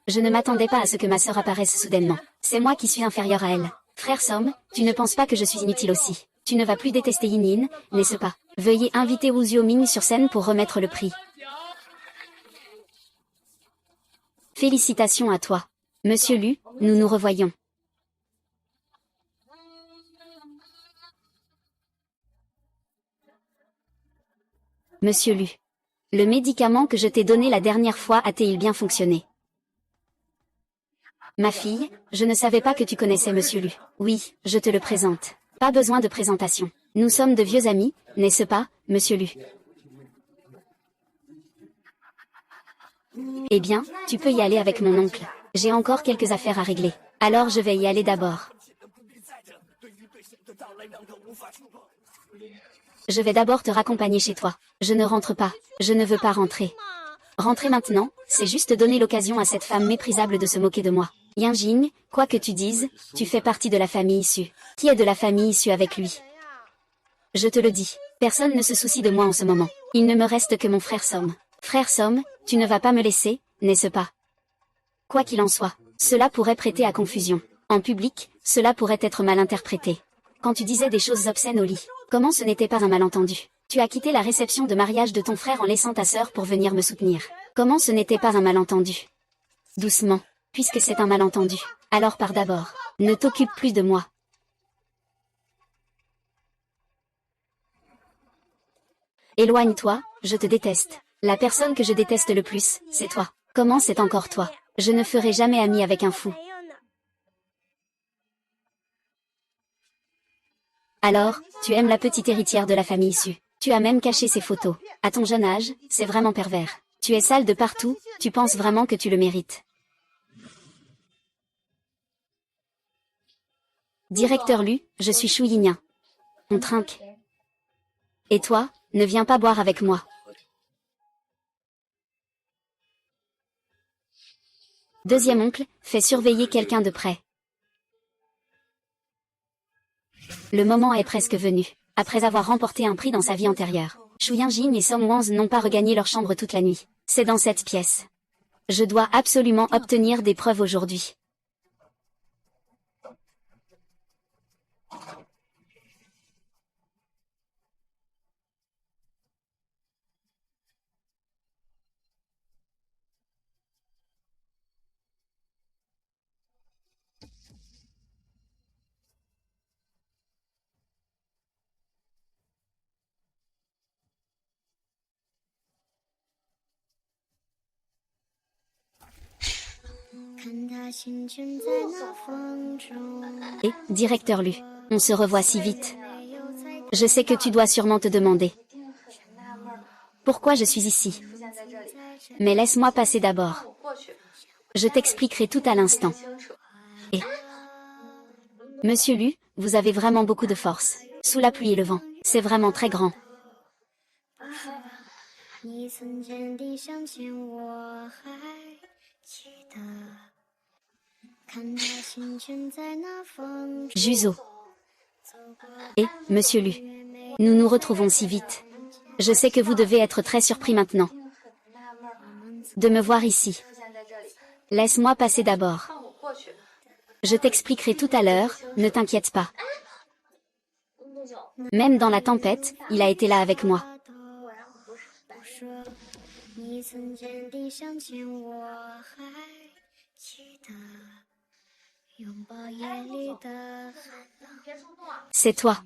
Speaker 1: je ne m'attendais pas à ce que ma sœur apparaisse soudainement. C'est moi qui suis inférieure à elle. Frère Somme, tu ne penses pas que je suis inutile aussi. Tu ne vas plus détester Yinin, n'est-ce pas? Veuillez inviter Wu Xiaoming sur scène pour remettre le prix. Félicitations à toi. Monsieur Lu, nous nous revoyons. Monsieur Lu. Le médicament que je t'ai donné la dernière fois a-t-il bien fonctionné? Ma fille, je ne savais pas que tu connaissais Monsieur Lu. Oui, je te le présente. Pas besoin de présentation. Nous sommes de vieux amis, n'est-ce pas, Monsieur Lu? Eh bien, tu peux y aller avec mon oncle. J'ai encore quelques affaires à régler. Alors je vais y aller d'abord. Je vais d'abord te raccompagner chez toi. Je ne rentre pas. Je ne veux pas rentrer. Rentrer maintenant, c'est juste donner l'occasion à cette femme méprisable de se moquer de moi. Yanjing, quoi que tu dises, tu fais partie de la famille issue. Qui est de la famille issue avec lui? Je te le dis, personne ne se soucie de moi en ce moment. Il ne me reste que mon frère Somme. Frère Somme, tu ne vas pas me laisser, n'est-ce pas? Quoi qu'il en soit, cela pourrait prêter à confusion. En public, cela pourrait être mal interprété. Quand tu disais des choses obscènes au lit, comment ce n'était pas un malentendu? Tu as quitté la réception de mariage de ton frère en laissant ta sœur pour venir me soutenir. Comment ce n'était pas un malentendu? Doucement, puisque c'est un malentendu. Alors pars d'abord. Ne t'occupe plus de moi. Éloigne-toi, je te déteste. La personne que je déteste le plus, c'est toi. Comment c'est encore toi? Je ne ferai jamais ami avec un fou. Alors, tu aimes la petite héritière de la famille issue. Tu as même caché ses photos. À ton jeune âge, c'est vraiment pervers. Tu es sale de partout, tu penses vraiment que tu le mérites. Directeur Lu, je suis Shu Yinyan. On trinque. Et toi, ne viens pas boire avec moi. Deuxième oncle, fais surveiller quelqu'un de près. Le moment est presque venu. Après avoir remporté un prix dans sa vie antérieure, Shu Yanjing et Song Wanz n'ont pas regagné leur chambre toute la nuit. C'est dans cette pièce. Je dois absolument obtenir des preuves aujourd'hui. Et, directeur Lu, on se revoit si vite. Je sais que tu dois sûrement te demander pourquoi je suis ici. Mais laisse-moi passer d'abord. Je t'expliquerai tout à l'instant. Et... Monsieur Lu, vous avez vraiment beaucoup de force. Sous la pluie et le vent, c'est vraiment très grand. Juzo. Et, Monsieur Lu. Nous nous retrouvons si vite. Je sais que vous devez être très surpris maintenant. De me voir ici. Laisse-moi passer d'abord. Je t'expliquerai tout à l'heure, ne t'inquiète pas. Même dans la tempête, il a été là avec moi. C'est toi.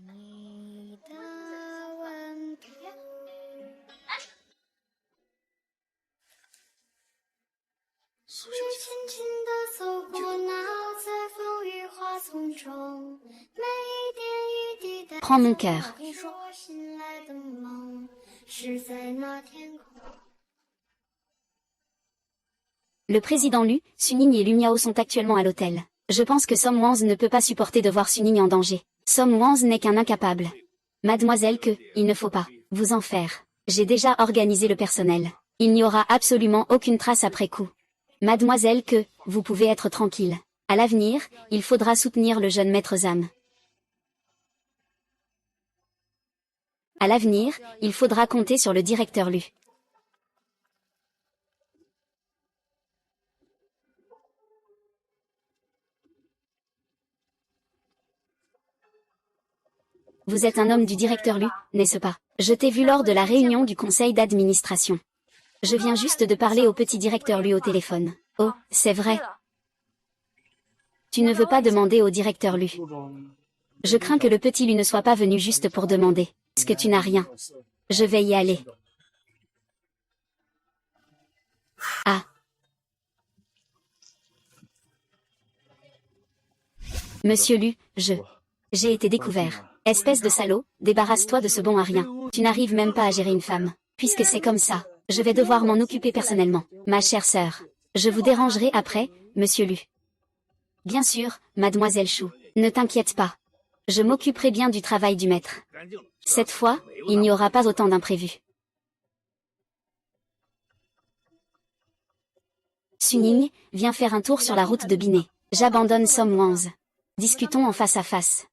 Speaker 1: Prends mon cœur. Le président Lu, Suning et Lu Miao sont actuellement à l'hôtel. Je pense que Som Wanz ne peut pas supporter de voir Suning en danger. Som Wanz n'est qu'un incapable. Mademoiselle il ne faut pas vous en faire. J'ai déjà organisé le personnel. Il n'y aura absolument aucune trace après coup. Mademoiselle vous pouvez être tranquille. À l'avenir, il faudra soutenir le jeune maître Zam. À l'avenir, il faudra compter sur le directeur Lu. Vous êtes un homme du directeur Lu, n'est-ce pas? Je t'ai vu lors de la réunion du conseil d'administration. Je viens juste de parler au petit directeur Lu au téléphone. Oh, c'est vrai. Tu ne veux pas demander au directeur Lu. Je crains que le petit Lu ne soit pas venu juste pour demander. Est-ce que tu n'as rien? Je vais y aller. Ah. Monsieur Lu, j'ai été découvert. Espèce de salaud, débarrasse-toi de ce bon à rien. Tu n'arrives même pas à gérer une femme. Puisque c'est comme ça, je vais devoir m'en occuper personnellement. Ma chère sœur. Je vous dérangerai après, monsieur Lu. Bien sûr, mademoiselle Chou. Ne t'inquiète pas. Je m'occuperai bien du travail du maître. Cette fois, il n'y aura pas autant d'imprévus. Suning, viens faire un tour sur la route de Binet. J'abandonne Som Wanz. Discutons en face à face.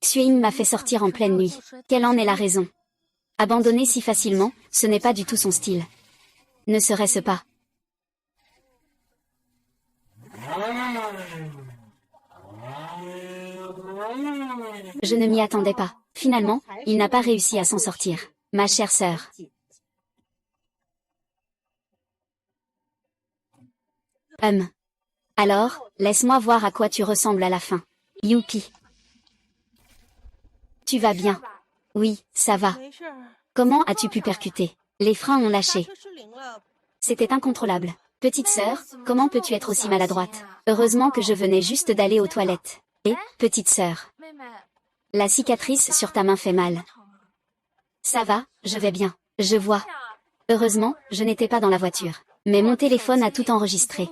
Speaker 1: Xueing m'a fait sortir en pleine nuit. Quelle en est la raison? Abandonner si facilement, ce n'est pas du tout son style. Ne serait-ce pas? Je ne m'y attendais pas. Finalement, il n'a pas réussi à s'en sortir. Ma chère sœur. Alors, laisse-moi voir à quoi tu ressembles à la fin. Yuki. Tu vas bien? Oui, ça va. Comment as-tu pu percuter? Les freins ont lâché. C'était incontrôlable. Petite sœur, comment peux-tu être aussi maladroite? Heureusement que je venais juste d'aller aux toilettes. Et, petite sœur. La cicatrice sur ta main fait mal. Ça va, je vais bien. Je vois. Heureusement, je n'étais pas dans la voiture. Mais mon téléphone a tout enregistré.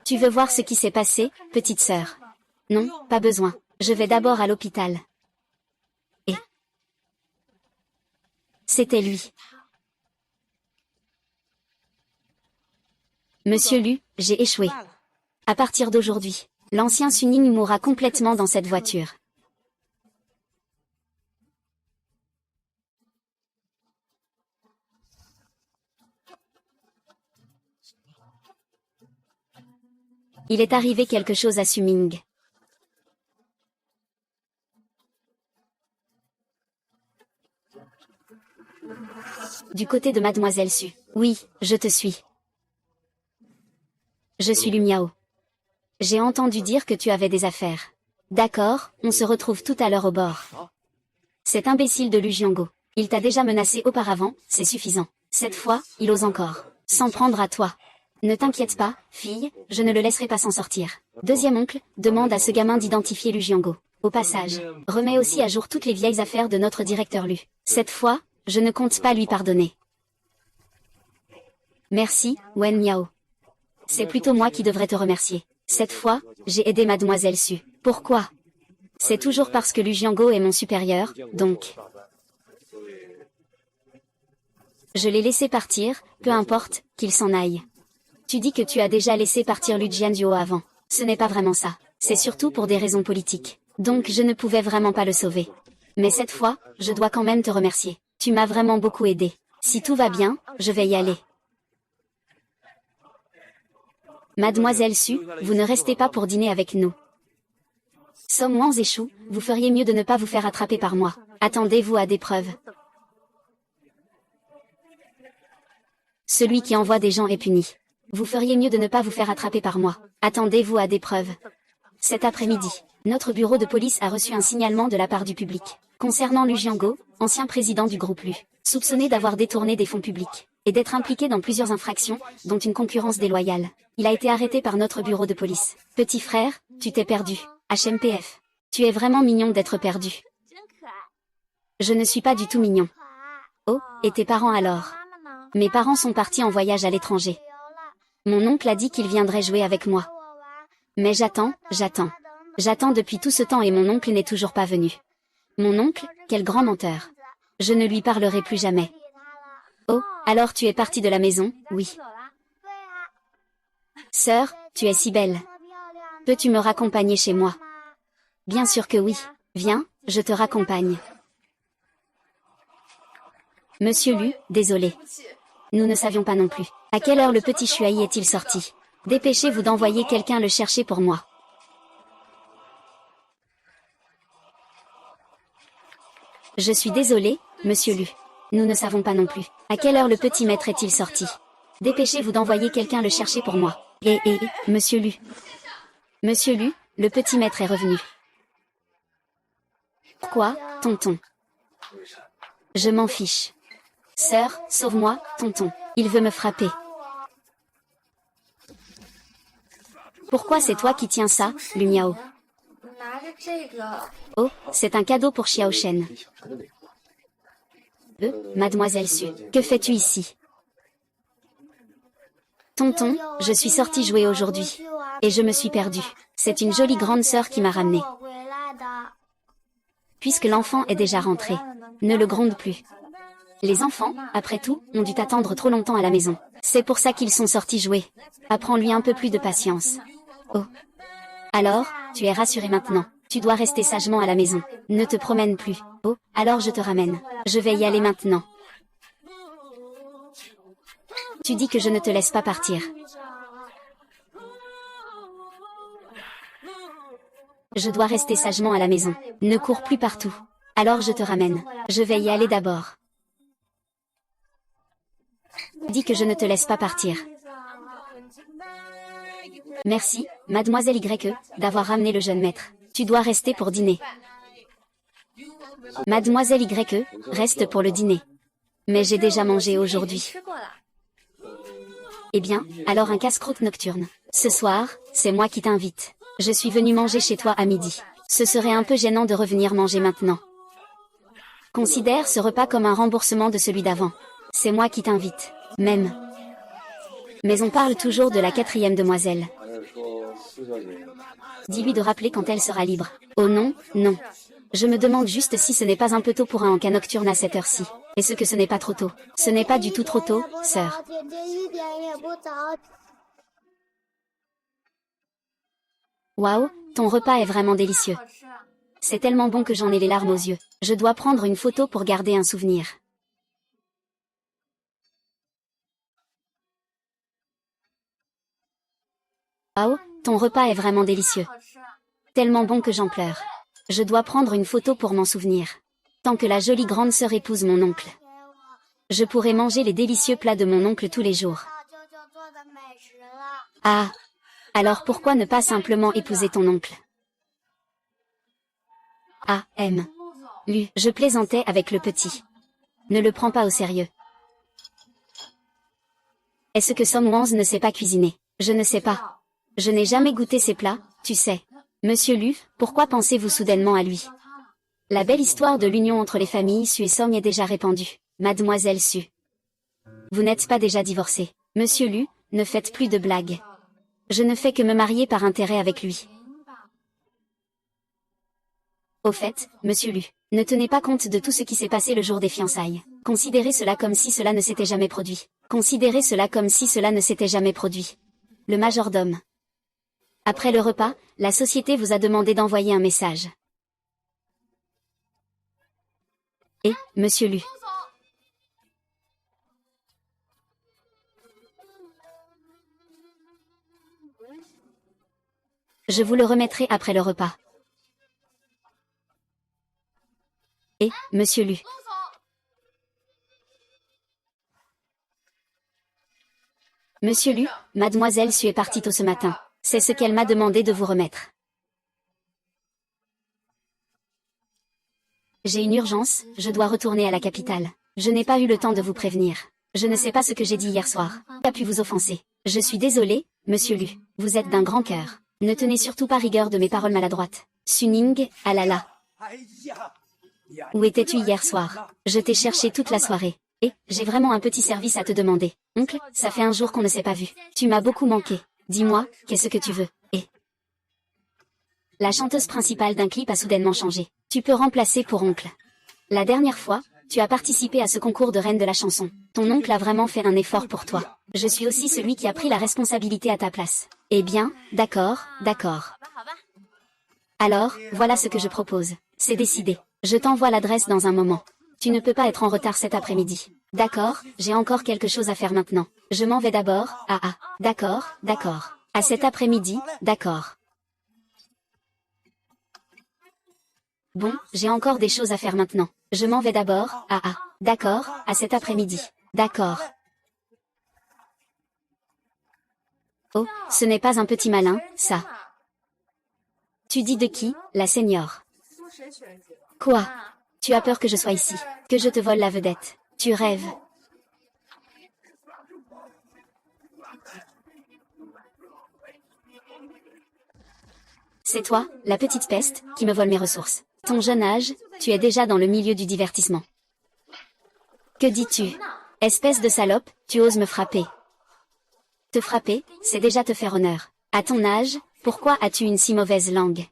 Speaker 1: Tu veux voir ce qui s'est passé, petite sœur? Non, pas besoin. Je vais d'abord à l'hôpital. Et... c'était lui. Monsieur Lu, j'ai échoué. À partir d'aujourd'hui, l'ancien Suning mourra complètement dans cette voiture. Il est arrivé quelque chose à Suning. Du côté de Mademoiselle Su. Oui, je te suis. Je suis Lu Miao. J'ai entendu dire que tu avais des affaires. D'accord, on se retrouve tout à l'heure au bord. Cet imbécile de Lu Jiango. Il t'a déjà menacé auparavant, c'est suffisant. Cette fois, il ose encore. S'en prendre à toi. Ne t'inquiète pas, fille, je ne le laisserai pas s'en sortir. Deuxième oncle, demande à ce gamin d'identifier Lu Jiango. Au passage, remets aussi à jour toutes les vieilles affaires de notre directeur Lu. Cette fois, je ne compte pas lui pardonner. Merci, Wen Miao. C'est plutôt moi qui devrais te remercier. Cette fois, j'ai aidé Mademoiselle Su. Pourquoi? C'est toujours parce que Lu Jiango est mon supérieur, donc... Je l'ai laissé partir, peu importe, qu'il s'en aille. Tu dis que tu as déjà laissé partir Lu Jianduo avant. Ce n'est pas vraiment ça. C'est surtout pour des raisons politiques. Donc je ne pouvais vraiment pas le sauver. Mais cette fois, je dois quand même te remercier. Tu m'as vraiment beaucoup aidé. Si tout va bien, je vais y aller. Mademoiselle Su, vous ne restez pas pour dîner avec nous. Som Wang et Shu, vous feriez mieux de ne pas vous faire attraper par moi. Attendez-vous à des preuves. Celui qui envoie des gens est puni. Vous feriez mieux de ne pas vous faire attraper par moi. Attendez-vous à des preuves. Cet après-midi, notre bureau de police a reçu un signalement de la part du public. Concernant Lu Jiango, ancien président du groupe Lu, soupçonné d'avoir détourné des fonds publics, et d'être impliqué dans plusieurs infractions, dont une concurrence déloyale. Il a été arrêté par notre bureau de police. Petit frère, tu t'es perdu. HMPF. Tu es vraiment mignon d'être perdu. Je ne suis pas du tout mignon. Oh, et tes parents alors? Mes parents sont partis en voyage à l'étranger. Mon oncle a dit qu'il viendrait jouer avec moi. Mais j'attends. J'attends depuis tout ce temps et mon oncle n'est toujours pas venu. Mon oncle, quel grand menteur. Je ne lui parlerai plus jamais. Oh, alors tu es partie de la maison, oui. Sœur, tu es si belle. Peux-tu me raccompagner chez moi? Bien sûr que oui. Viens, je te raccompagne. Monsieur Lu, désolé. Nous ne savions pas non plus. À quelle heure le petit Shuai est-il sorti? Dépêchez-vous d'envoyer quelqu'un le chercher pour moi. Je suis désolé, monsieur Lu. Nous ne savons pas non plus. À quelle heure le petit maître est-il sorti? Dépêchez-vous d'envoyer quelqu'un le chercher pour moi. Monsieur Lu. Monsieur Lu, le petit maître est revenu. Quoi, tonton? Je m'en fiche. Sœur, sauve-moi, tonton. Il veut me frapper. Pourquoi c'est toi qui tiens ça, Lu Miao? Oh, c'est un cadeau pour Xiao Shen. Mademoiselle Su, que fais-tu ici? Tonton, je suis sortie jouer aujourd'hui. Et je me suis perdue. C'est une jolie grande sœur qui m'a ramenée. Puisque l'enfant est déjà rentré, ne le gronde plus. Les enfants, après tout, ont dû t'attendre trop longtemps à la maison. C'est pour ça qu'ils sont sortis jouer. Apprends-lui un peu plus de patience. Oh. Alors, tu es rassuré maintenant. Tu dois rester sagement à la maison. Ne te promène plus. Oh, alors je te ramène. Je vais y aller maintenant. Tu dis que je ne te laisse pas partir. Je dois rester sagement à la maison. Ne cours plus partout. Alors je te ramène. Je vais y aller d'abord. Dis que je ne te laisse pas partir. Merci, mademoiselle Y, d'avoir ramené le jeune maître. Tu dois rester pour dîner. Mademoiselle Y, reste pour le dîner. Mais j'ai déjà mangé aujourd'hui. Eh bien, alors un casse-croûte nocturne. Ce soir, c'est moi qui t'invite. Je suis venue manger chez toi à midi. Ce serait un peu gênant de revenir manger maintenant. Considère ce repas comme un remboursement de celui d'avant. C'est moi qui t'invite. Même. Mais on parle toujours de la 4e demoiselle. Dis-lui de rappeler quand elle sera libre. Oh non, non. Je me demande juste si ce n'est pas un peu tôt pour un encas nocturne à cette heure-ci. Est-ce que ce n'est pas trop tôt? Ce n'est pas du tout trop tôt, sœur. Waouh, ton repas est vraiment délicieux. C'est tellement bon que j'en ai les larmes aux yeux. Je dois prendre une photo pour garder un souvenir. Waouh, ton repas est vraiment délicieux. Tellement bon que j'en pleure. Je dois prendre une photo pour m'en souvenir. Tant que la jolie grande sœur épouse mon oncle. Je pourrai manger les délicieux plats de mon oncle tous les jours. Ah. Alors pourquoi ne pas simplement épouser ton oncle? Ah, M. Lu, je plaisantais avec le petit. Ne le prends pas au sérieux. Est-ce que Som Wans ne sait pas cuisiner? Je ne sais pas. Je n'ai jamais goûté ces plats, tu sais. Monsieur Lu, pourquoi pensez-vous soudainement à lui? La belle histoire de l'union entre les familles Su et Song est déjà répandue. Mademoiselle Su. Vous n'êtes pas déjà divorcé. Monsieur Lu, ne faites plus de blagues. Je ne fais que me marier par intérêt avec lui. Au fait, monsieur Lu, ne tenez pas compte de tout ce qui s'est passé le jour des fiançailles. Considérez cela comme si cela ne s'était jamais produit. Considérez cela comme si cela ne s'était jamais produit. Le majordome. Après le repas, la société vous a demandé d'envoyer un message. Et, monsieur Lu. Je vous le remettrai après le repas. Et, monsieur Lu. Monsieur Lu, mademoiselle Su est partie tôt ce matin. C'est ce qu'elle m'a demandé de vous remettre. J'ai une urgence, je dois retourner à la capitale. Je n'ai pas eu le temps de vous prévenir. Je ne sais pas ce que j'ai dit hier soir. A pu vous offenser. Je suis désolée, monsieur Lu. Vous êtes d'un grand cœur. Ne tenez surtout pas rigueur de mes paroles maladroites. Suning, ah là là. Où étais-tu hier soir? Je t'ai cherché toute la soirée. Et, j'ai vraiment un petit service à te demander. Oncle, ça fait un jour qu'on ne s'est pas vu. Tu m'as beaucoup manqué. Dis-moi, qu'est-ce que tu veux? Et la chanteuse principale d'un clip a soudainement changé. Tu peux remplacer pour oncle. La dernière fois, tu as participé à ce concours de reine de la chanson. Ton oncle a vraiment fait un effort pour toi. Je suis aussi celui qui a pris la responsabilité à ta place. Eh bien, d'accord, d'accord. Alors, voilà ce que je propose. C'est décidé. Je t'envoie l'adresse dans un moment. Tu ne peux pas être en retard cet après-midi. D'accord, j'ai encore quelque chose à faire maintenant. Je m'en vais d'abord, d'accord, d'accord. À cet après-midi, d'accord. Bon, j'ai encore des choses à faire maintenant. Je m'en vais d'abord, d'accord, à cet après-midi. D'accord. Oh, ce n'est pas un petit malin, ça. Tu dis de qui, la seigneur? Quoi? Tu as peur que je sois ici, que je te vole la vedette. Tu rêves. C'est toi, la petite peste, qui me vole mes ressources. Ton jeune âge, tu es déjà dans le milieu du divertissement. Que dis-tu? Espèce de salope, tu oses me frapper. Te frapper, c'est déjà te faire honneur. À ton âge, pourquoi as-tu une si mauvaise langue?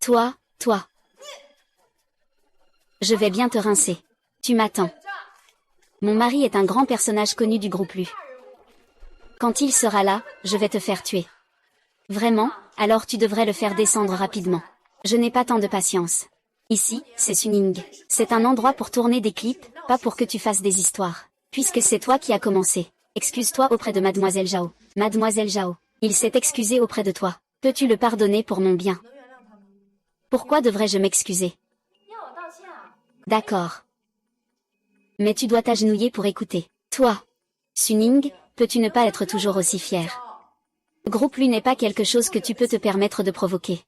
Speaker 1: Toi. Je vais bien te rincer. Tu m'attends. Mon mari est un grand personnage connu du groupe Lu. Quand il sera là, je vais te faire tuer. Vraiment, alors tu devrais le faire descendre rapidement. Je n'ai pas tant de patience. Ici, c'est Suning. C'est un endroit pour tourner des clips, pas pour que tu fasses des histoires. Puisque c'est toi qui as commencé. Excuse-toi auprès de Mademoiselle Zhao. Mademoiselle Zhao, il s'est excusé auprès de toi. Peux-tu le pardonner pour mon bien? Pourquoi devrais-je m'excuser? D'accord. Mais tu dois t'agenouiller pour écouter. Toi. Suning, peux-tu ne pas être toujours aussi fier? Groupe Lu n'est pas quelque chose que tu peux te permettre de provoquer.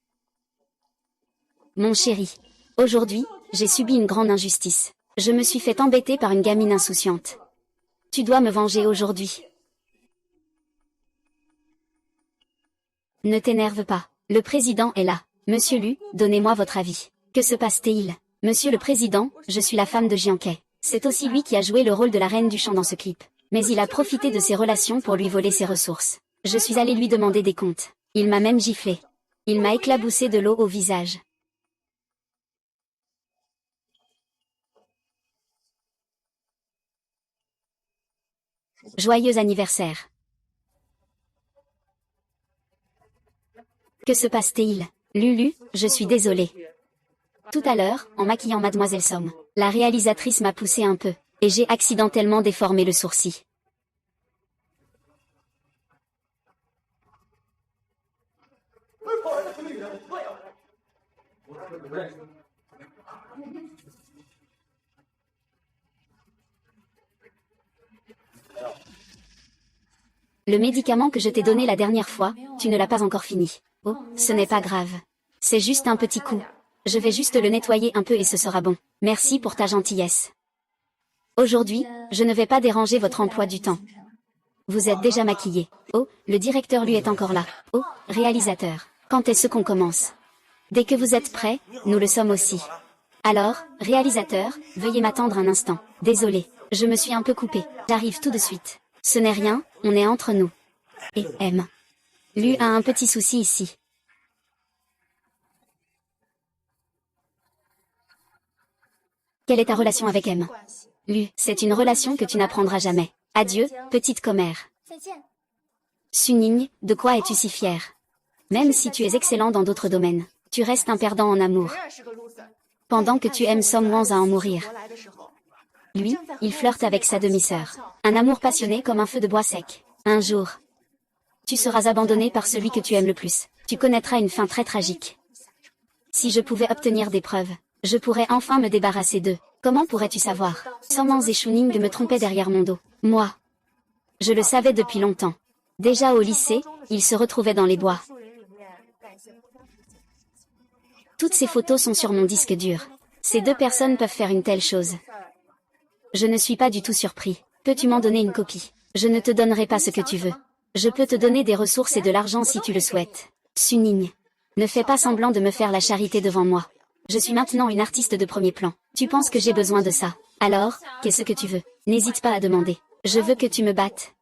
Speaker 1: Mon chéri. Aujourd'hui, j'ai subi une grande injustice. Je me suis fait embêter par une gamine insouciante. Tu dois me venger aujourd'hui. Ne t'énerve pas. Le président est là. Monsieur Lu, donnez-moi votre avis. Que se passe-t-il? Monsieur le président, je suis la femme de Jiankei. C'est aussi lui qui a joué le rôle de la reine du chant dans ce clip. Mais il a profité de ses relations pour lui voler ses ressources. Je suis allée lui demander des comptes. Il m'a même giflé. Il m'a éclaboussé de l'eau au visage. Joyeux anniversaire. Que se passe-t-il? Lulu, je suis désolée. Tout à l'heure, en maquillant Mademoiselle Som, la réalisatrice m'a poussé un peu, et j'ai accidentellement déformé le sourcil. Le médicament que je t'ai donné la dernière fois, tu ne l'as pas encore fini. Oh, ce n'est pas grave. C'est juste un petit coup. Je vais juste le nettoyer un peu et ce sera bon. Merci pour ta gentillesse. Aujourd'hui, je ne vais pas déranger votre emploi du temps. Vous êtes déjà maquillé. Oh, le directeur lui est encore là. Oh, réalisateur, quand est-ce qu'on commence? Dès que vous êtes prêts, nous le sommes aussi. Alors, réalisateur, veuillez m'attendre un instant. Désolé, je me suis un peu coupé. J'arrive tout de suite. Ce n'est rien, on est entre nous. Et M. Lu a un petit souci ici. Quelle est ta relation avec M? Lu, c'est une relation que tu n'apprendras jamais. Adieu, petite commère. Suning, de quoi es-tu si fier? Même si tu es excellent dans d'autres domaines, tu restes un perdant en amour. Pendant que tu aimes Som-Wans à en mourir. Lui, il flirte avec sa demi-sœur. Un amour passionné comme un feu de bois sec. Un jour, tu seras abandonné par celui que tu aimes le plus. Tu connaîtras une fin très tragique. Si je pouvais obtenir des preuves, je pourrais enfin me débarrasser d'eux. Comment pourrais-tu savoir? Som-Wans et Suning me trompaient derrière mon dos. Moi, je le savais depuis longtemps. Déjà au lycée, ils se retrouvaient dans les bois. Toutes ces photos sont sur mon disque dur. Ces deux personnes peuvent faire une telle chose. Je ne suis pas du tout surpris. Peux-tu m'en donner une copie? Je ne te donnerai pas ce que tu veux. Je peux te donner des ressources et de l'argent si tu le souhaites. Suning, ne fais pas semblant de me faire la charité devant moi. Je suis maintenant une artiste de premier plan. Tu penses que j'ai besoin de ça? Alors, qu'est-ce que tu veux? N'hésite pas à demander. Je veux que tu me battes.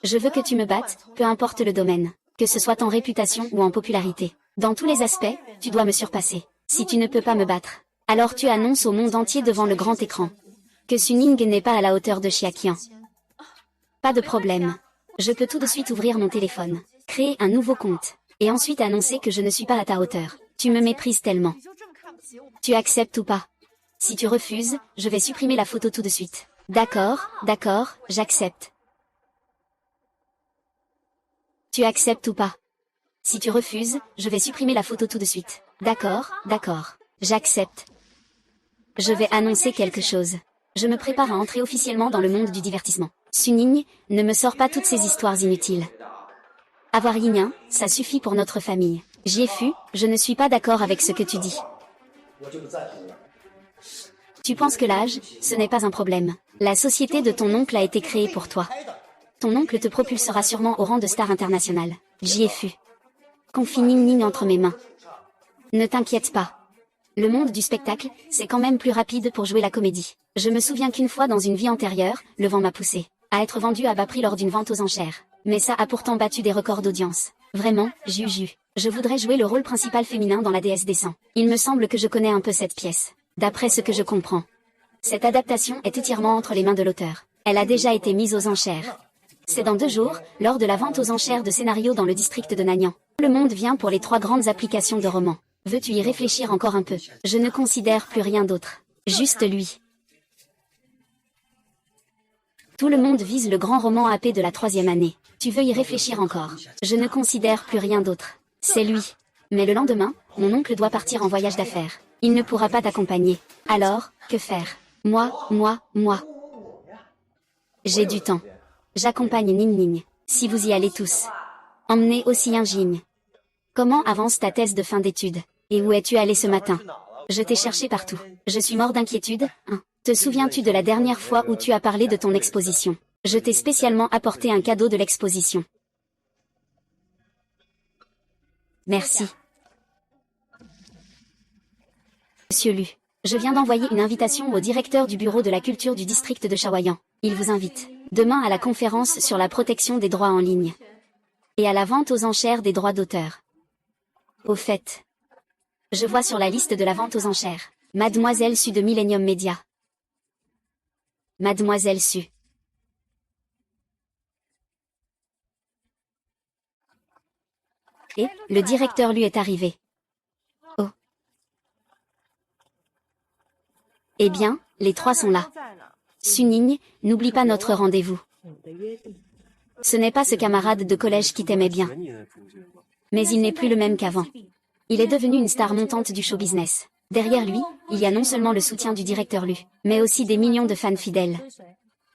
Speaker 1: Je veux que tu me battes, peu importe le domaine. Que ce soit en réputation ou en popularité. Dans tous les aspects, tu dois me surpasser. Si tu ne peux pas me battre, alors tu annonces au monde entier devant le grand écran que Suning n'est pas à la hauteur de Xiaqian. Pas de problème. Je peux tout de suite ouvrir mon téléphone, créer un nouveau compte, et ensuite annoncer que je ne suis pas à ta hauteur. Tu me méprises tellement. Tu acceptes ou pas? Si tu refuses, je vais supprimer la photo tout de suite. D'accord, j'accepte. Tu acceptes ou pas? Si tu refuses, je vais supprimer la photo tout de suite. D'accord, j'accepte. Je vais annoncer quelque chose. Je me prépare à entrer officiellement dans le monde du divertissement. Suning, ne me sors pas toutes ces histoires inutiles. Avoir Yin, ça suffit pour notre famille. Jiefu, je ne suis pas d'accord avec ce que tu dis. Tu penses que l'âge, ce n'est pas un problème. La société de ton oncle a été créée pour toi. Ton oncle te propulsera sûrement au rang de star internationale. Jiefu. Confie Ning entre mes mains. Ne t'inquiète pas. Le monde du spectacle, c'est quand même plus rapide pour jouer la comédie. Je me souviens qu'une fois dans une vie antérieure, le vent m'a poussé à être vendu à bas prix lors d'une vente aux enchères. Mais ça a pourtant battu des records d'audience. Vraiment, Juju. Je voudrais jouer le rôle principal féminin dans La déesse des sangs. Il me semble que je connais un peu cette pièce. D'après ce que je comprends. Cette adaptation est entièrement entre les mains de l'auteur. Elle a déjà été mise aux enchères. C'est dans 2 jours, lors de la vente aux enchères de scénarios dans le district de Nanyang. Le monde vient pour les 3 grandes applications de romans. Veux-tu y réfléchir encore un peu? Je ne considère plus rien d'autre. Juste lui. Tout le monde vise le grand roman AP de la 3e année. Tu veux y réfléchir encore? Je ne considère plus rien d'autre. C'est lui. Mais le lendemain, mon oncle doit partir en voyage d'affaires. Il ne pourra pas t'accompagner. Alors, que faire? Moi. J'ai du temps. J'accompagne Ning. Si vous y allez tous. Emmenez aussi un Jing. Comment avance ta thèse de fin d'études? Et où es-tu allé ce matin? Je t'ai cherché partout. Je suis mort d'inquiétude, hein. Te souviens-tu de la dernière fois où tu as parlé de ton exposition? Je t'ai spécialement apporté un cadeau de l'exposition. Merci. Monsieur Lu, je viens d'envoyer une invitation au directeur du bureau de la culture du district de Chaoyang. Il vous invite demain à la conférence sur la protection des droits en ligne et à la vente aux enchères des droits d'auteur. Au fait, je vois sur la liste de la vente aux enchères Mademoiselle Su de Millennium Media. Mademoiselle Su. Et, le directeur lui est arrivé. Oh. Eh bien, les 3 sont là. Suning, n'oublie pas notre rendez-vous. Ce n'est pas ce camarade de collège qui t'aimait bien. Mais il n'est plus le même qu'avant. Il est devenu une star montante du show business. Derrière lui, il y a non seulement le soutien du directeur Lu, mais aussi des millions de fans fidèles.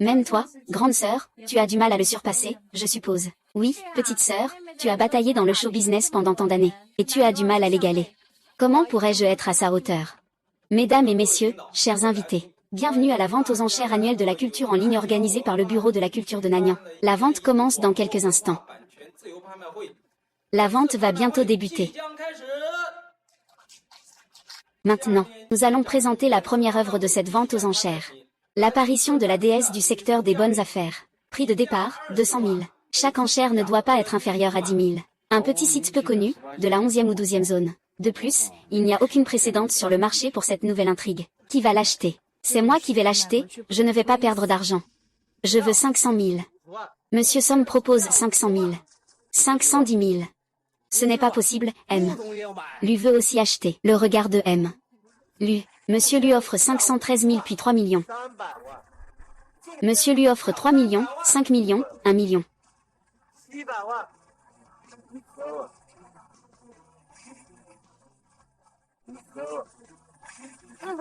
Speaker 1: Même toi, grande sœur, tu as du mal à le surpasser, je suppose. Oui, petite sœur, tu as bataillé dans le show business pendant tant d'années, et tu as du mal à l'égaler. Comment pourrais-je être à sa hauteur? Mesdames et messieurs, chers invités, bienvenue à la vente aux enchères annuelle de la culture en ligne organisée par le Bureau de la culture de Nanyang. La vente commence dans quelques instants. La vente va bientôt débuter. Maintenant, nous allons présenter la première œuvre de cette vente aux enchères. L'apparition de la déesse du secteur des bonnes affaires. Prix de départ, 200 000. Chaque enchère ne doit pas être inférieure à 10 000. Un petit site peu connu, de la 11e ou 12e zone. De plus, il n'y a aucune précédente sur le marché pour cette nouvelle intrigue. Qui va l'acheter? C'est moi qui vais l'acheter, je ne vais pas perdre d'argent. Je veux 500 000. Monsieur Somme propose 500 000. 510 000. Ce n'est pas possible, M. Lui veut aussi acheter. Le regard de M. Monsieur lui offre 513 000 puis 3 millions. Monsieur lui offre 3 millions, 5 millions, 1 million.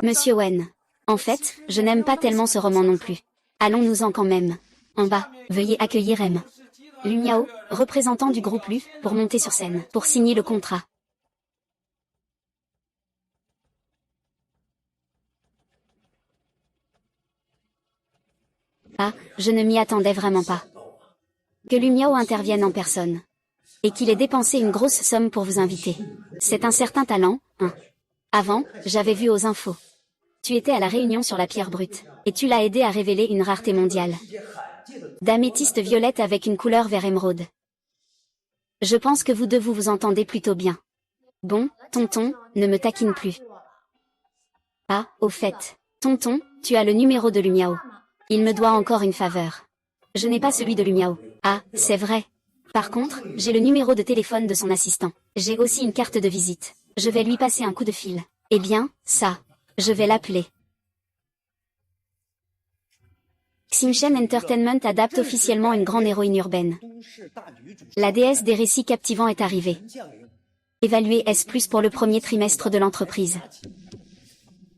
Speaker 1: Monsieur Wen. En fait, je n'aime pas tellement ce roman non plus. Allons-nous-en quand même. En bas, veuillez accueillir M. Lu Miao, représentant du groupe Lu, pour monter sur scène, pour signer le contrat. Ah, je ne m'y attendais vraiment pas. Que Lu Miao intervienne en personne. Et qu'il ait dépensé une grosse somme pour vous inviter. C'est un certain talent, hein. Avant, j'avais vu aux infos. Tu étais à la réunion sur la pierre brute, et tu l'as aidé à révéler une rareté mondiale. D'améthyste violette avec une couleur vert émeraude. Je pense que vous deux vous entendez plutôt bien. Bon, tonton, ne me taquine plus. Ah, au fait, tonton, tu as le numéro de Lu Miao. Il me doit encore une faveur. Je n'ai pas celui de Lu Miao. Ah, c'est vrai. Par contre, j'ai le numéro de téléphone de son assistant. J'ai aussi une carte de visite. Je vais lui passer un coup de fil. Eh bien, ça. Je vais l'appeler. Xinchen Entertainment adapte officiellement une grande héroïne urbaine. La déesse des récits captivants est arrivée. Évalué S+ pour le premier trimestre de l'entreprise.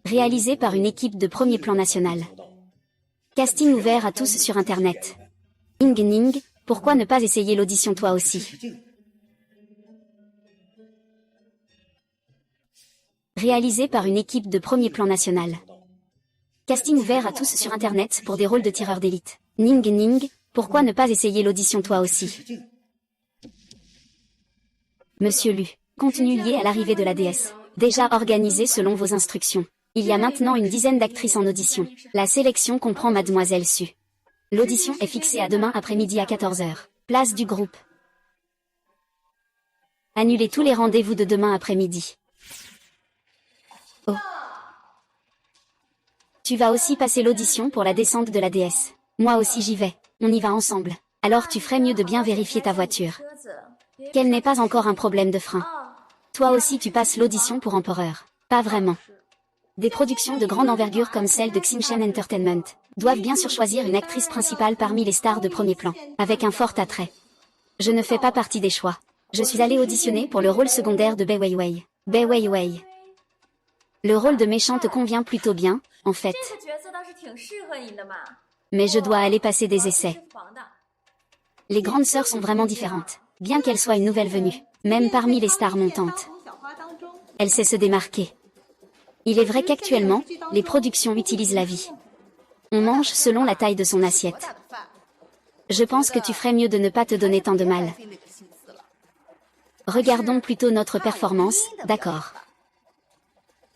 Speaker 1: Réalisé par une équipe de premier plan national. Casting ouvert à tous sur Internet. Ning, pourquoi ne pas essayer l'audition toi aussi? Réalisé par une équipe de premier plan national. Casting ouvert à tous sur Internet pour des rôles de tireurs d'élite. Ning, pourquoi ne pas essayer l'audition toi aussi? Monsieur Lu, contenu lié à l'arrivée de la déesse. Déjà organisé selon vos instructions. Il y a maintenant une dizaine d'actrices en audition. La sélection comprend Mademoiselle Su. L'audition est fixée à demain après-midi à 14 h. Place du groupe. Annulez tous les rendez-vous de demain après-midi. Oh. Tu vas aussi passer l'audition pour la descente de la déesse. Moi aussi j'y vais. On y va ensemble. Alors tu ferais mieux de bien vérifier ta voiture. Qu'elle n'ait pas encore un problème de frein. Toi aussi tu passes l'audition pour Empereur. Pas vraiment. Des productions de grande envergure comme celle de Xinchen Entertainment doivent bien sûr choisir une actrice principale parmi les stars de premier plan, avec un fort attrait. Je ne fais pas partie des choix. Je suis allée auditionner pour le rôle secondaire de Bei Weiwei. Bei Weiwei. Le rôle de méchant te convient plutôt bien, en fait. Mais je dois aller passer des essais. Les grandes sœurs sont vraiment différentes, bien qu'elle soit une nouvelle venue, même parmi les stars montantes. Elle sait se démarquer. Il est vrai qu'actuellement, les productions utilisent la vie. On mange selon la taille de son assiette. Je pense que tu ferais mieux de ne pas te donner tant de mal. Regardons plutôt notre performance, d'accord?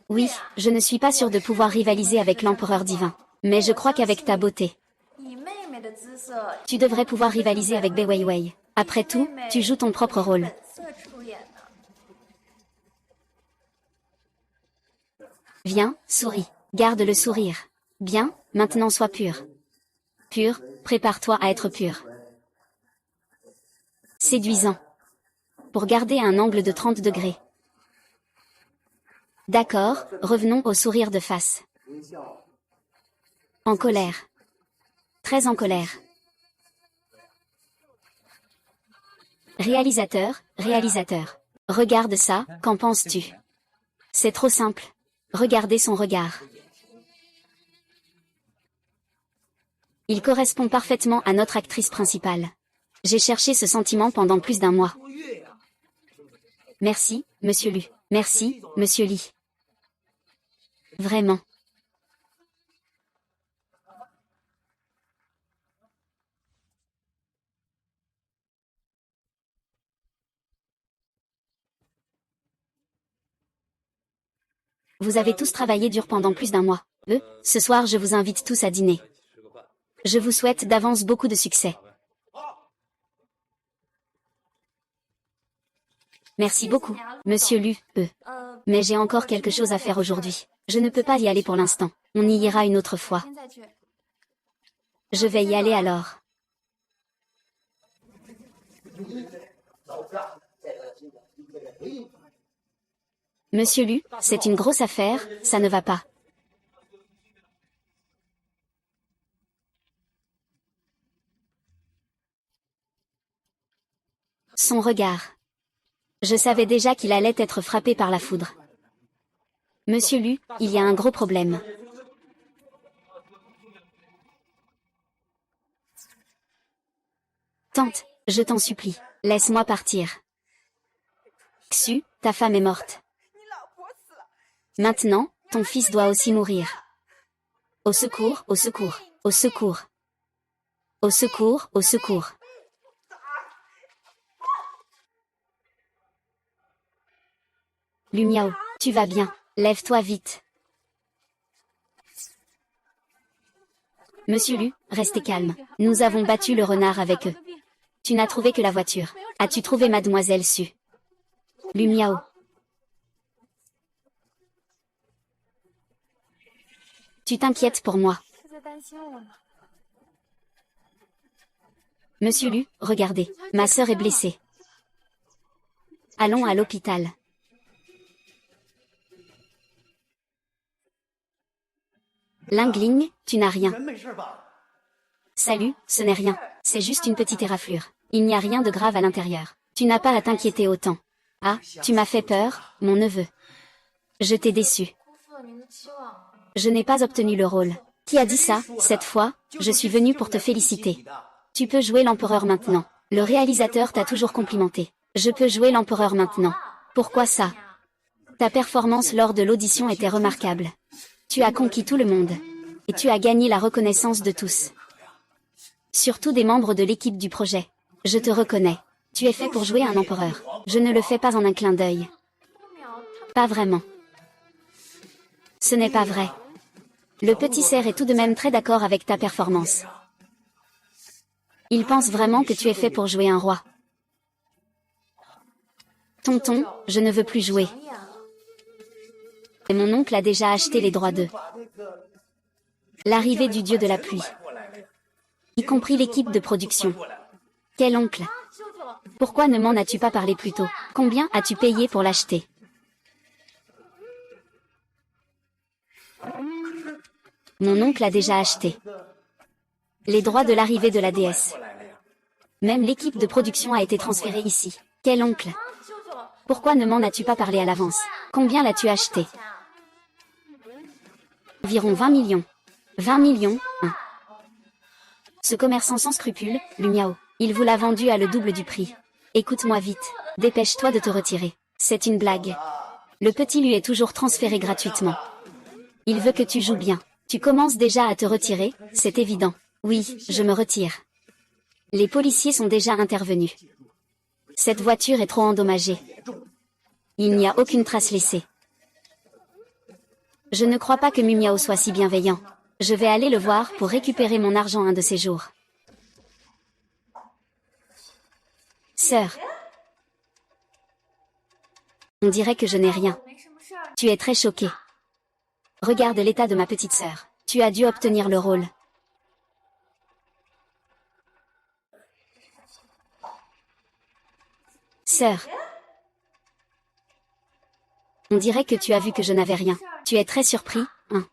Speaker 1: Oui, je ne suis pas sûre de pouvoir rivaliser avec l'empereur divin. Mais je crois qu'avec ta beauté, tu devrais pouvoir rivaliser avec Bei Weiwei. Après tout, tu joues ton propre rôle. Viens, souris. Garde le sourire. Bien, maintenant sois pur. Pur, prépare-toi à être pur. Séduisant. Pour garder un angle de 30 degrés. D'accord, revenons au sourire de face. En colère. Très en colère. Réalisateur. Regarde ça, qu'en penses-tu? C'est trop simple. Regardez son regard. Il correspond parfaitement à notre actrice principale. J'ai cherché ce sentiment pendant plus d'1 mois. Merci, Monsieur Lu. Merci, Monsieur Li. Vraiment. Vous avez tous travaillé dur pendant plus d'un mois. Ce soir je vous invite tous à dîner. Je vous souhaite d'avance beaucoup de succès. Merci beaucoup, Monsieur Lu. Mais j'ai encore quelque chose à faire aujourd'hui. Je ne peux pas y aller pour l'instant. On y ira une autre fois. Je vais y aller alors. Monsieur Lu, c'est une grosse affaire, ça ne va pas. Son regard. Je savais déjà qu'il allait être frappé par la foudre. Monsieur Lu, il y a un gros problème. Tante, je t'en supplie, laisse-moi partir. Xu, ta femme est morte. Maintenant, ton fils doit aussi mourir. Au secours, au secours, au secours. Au secours, au secours. Lu Miao, tu vas bien, lève-toi vite. Monsieur Lu, restez calme. Nous avons battu le renard avec eux. Tu n'as trouvé que la voiture. As-tu trouvé Mademoiselle Su? Lu Miao. Tu t'inquiètes pour moi. Monsieur Lu, regardez, ma sœur est blessée. Allons à l'hôpital. Lingling, tu n'as rien. Salut, ce n'est rien. C'est juste une petite éraflure. Il n'y a rien de grave à l'intérieur. Tu n'as pas à t'inquiéter autant. Ah, tu m'as fait peur, mon neveu. Je t'ai déçu. Je n'ai pas obtenu le rôle. Qui a dit ça? Cette fois, je suis venu pour te féliciter. Tu peux jouer l'empereur maintenant. Le réalisateur t'a toujours complimenté. Je peux jouer l'empereur maintenant. Pourquoi ça? Ta performance lors de l'audition était remarquable. Tu as conquis tout le monde. Et tu as gagné la reconnaissance de tous. Surtout des membres de l'équipe du projet. Je te reconnais. Tu es fait pour jouer un empereur. Je ne le fais pas en un clin d'œil. Pas vraiment. Ce n'est pas vrai. Le petit cerf est tout de même très d'accord avec ta performance. Il pense vraiment que tu es fait pour jouer un roi. Tonton, je ne veux plus jouer. Et mon oncle a déjà acheté les droits de l'arrivée du dieu de la pluie. Y compris l'équipe de production. Quel oncle? Pourquoi ne m'en as-tu pas parlé plus tôt? Combien as-tu payé pour l'acheter? Mon oncle a déjà acheté les droits de l'arrivée de la déesse. Même l'équipe de production a été transférée ici. Quel oncle? Pourquoi ne m'en as-tu pas parlé à l'avance? Combien l'as-tu acheté? Environ 20 millions. 20 millions, hein. Ce commerçant sans scrupules, Lu Miao, il vous l'a vendu à le double du prix. Écoute-moi vite. Dépêche-toi de te retirer. C'est une blague. Le petit lui est toujours transféré gratuitement. Il veut que tu joues bien. Tu commences déjà à te retirer, c'est évident. Oui, je me retire. Les policiers sont déjà intervenus. Cette voiture est trop endommagée. Il n'y a aucune trace laissée. Je ne crois pas que Mu Miao soit si bienveillant. Je vais aller le voir pour récupérer mon argent un de ces jours. Sœur. On dirait que je n'ai rien. Tu es très choquée. Regarde l'état de ma petite sœur. Tu as dû obtenir le rôle. Sœur. On dirait que tu as vu que je n'avais rien. Tu es très surpris, hein?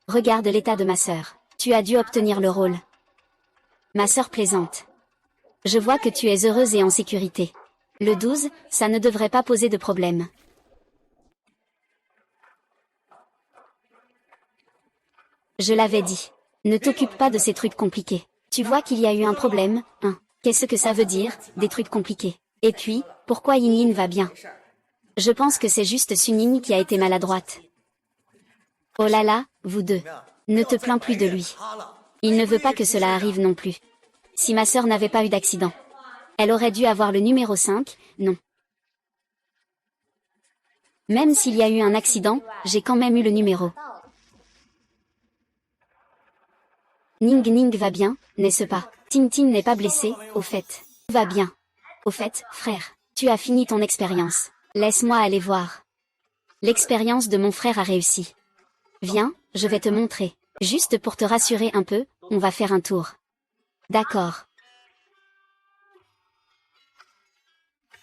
Speaker 1: Regarde l'état de ma sœur. Tu as dû obtenir le rôle. Ma sœur plaisante. Je vois que tu es heureuse et en sécurité. Le 12, ça ne devrait pas poser de problème. Je l'avais dit. Ne t'occupe pas de ces trucs compliqués. Tu vois qu'il y a eu un problème, hein? Qu'est-ce que ça veut dire, des trucs compliqués? Et puis, pourquoi Yin Yin va bien? Je pense que c'est juste Suning qui a été maladroite. Oh là là, vous deux. Ne te plains plus de lui. Il ne veut pas que cela arrive non plus. Si ma sœur n'avait pas eu d'accident. Elle aurait dû avoir le numéro 5, non. Même s'il y a eu un accident, j'ai quand même eu le numéro. Ning Ning va bien, n'est-ce pas? Ting Ting n'est pas blessé, au fait. Va bien. Au fait, frère, tu as fini ton expérience. Laisse-moi aller voir. L'expérience de mon frère a réussi. Viens, je vais te montrer. Juste pour te rassurer un peu, on va faire un tour. D'accord.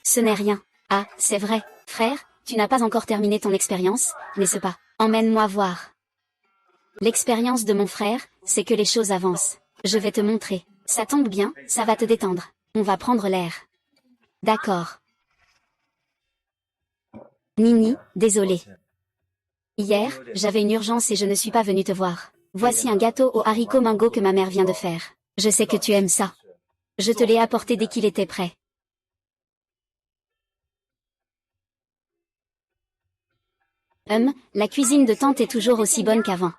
Speaker 1: Ce n'est rien. Ah, c'est vrai, frère, tu n'as pas encore terminé ton expérience, n'est-ce pas? Emmène-moi voir. L'expérience de mon frère, c'est que les choses avancent. Je vais te montrer. Ça tombe bien, ça va te détendre. On va prendre l'air. D'accord. Nini, désolé. Hier, j'avais une urgence et je ne suis pas venue te voir. Voici un gâteau aux haricots mango que ma mère vient de faire. Je sais que tu aimes ça. Je te l'ai apporté dès qu'il était prêt. La cuisine de tante est toujours aussi bonne qu'avant.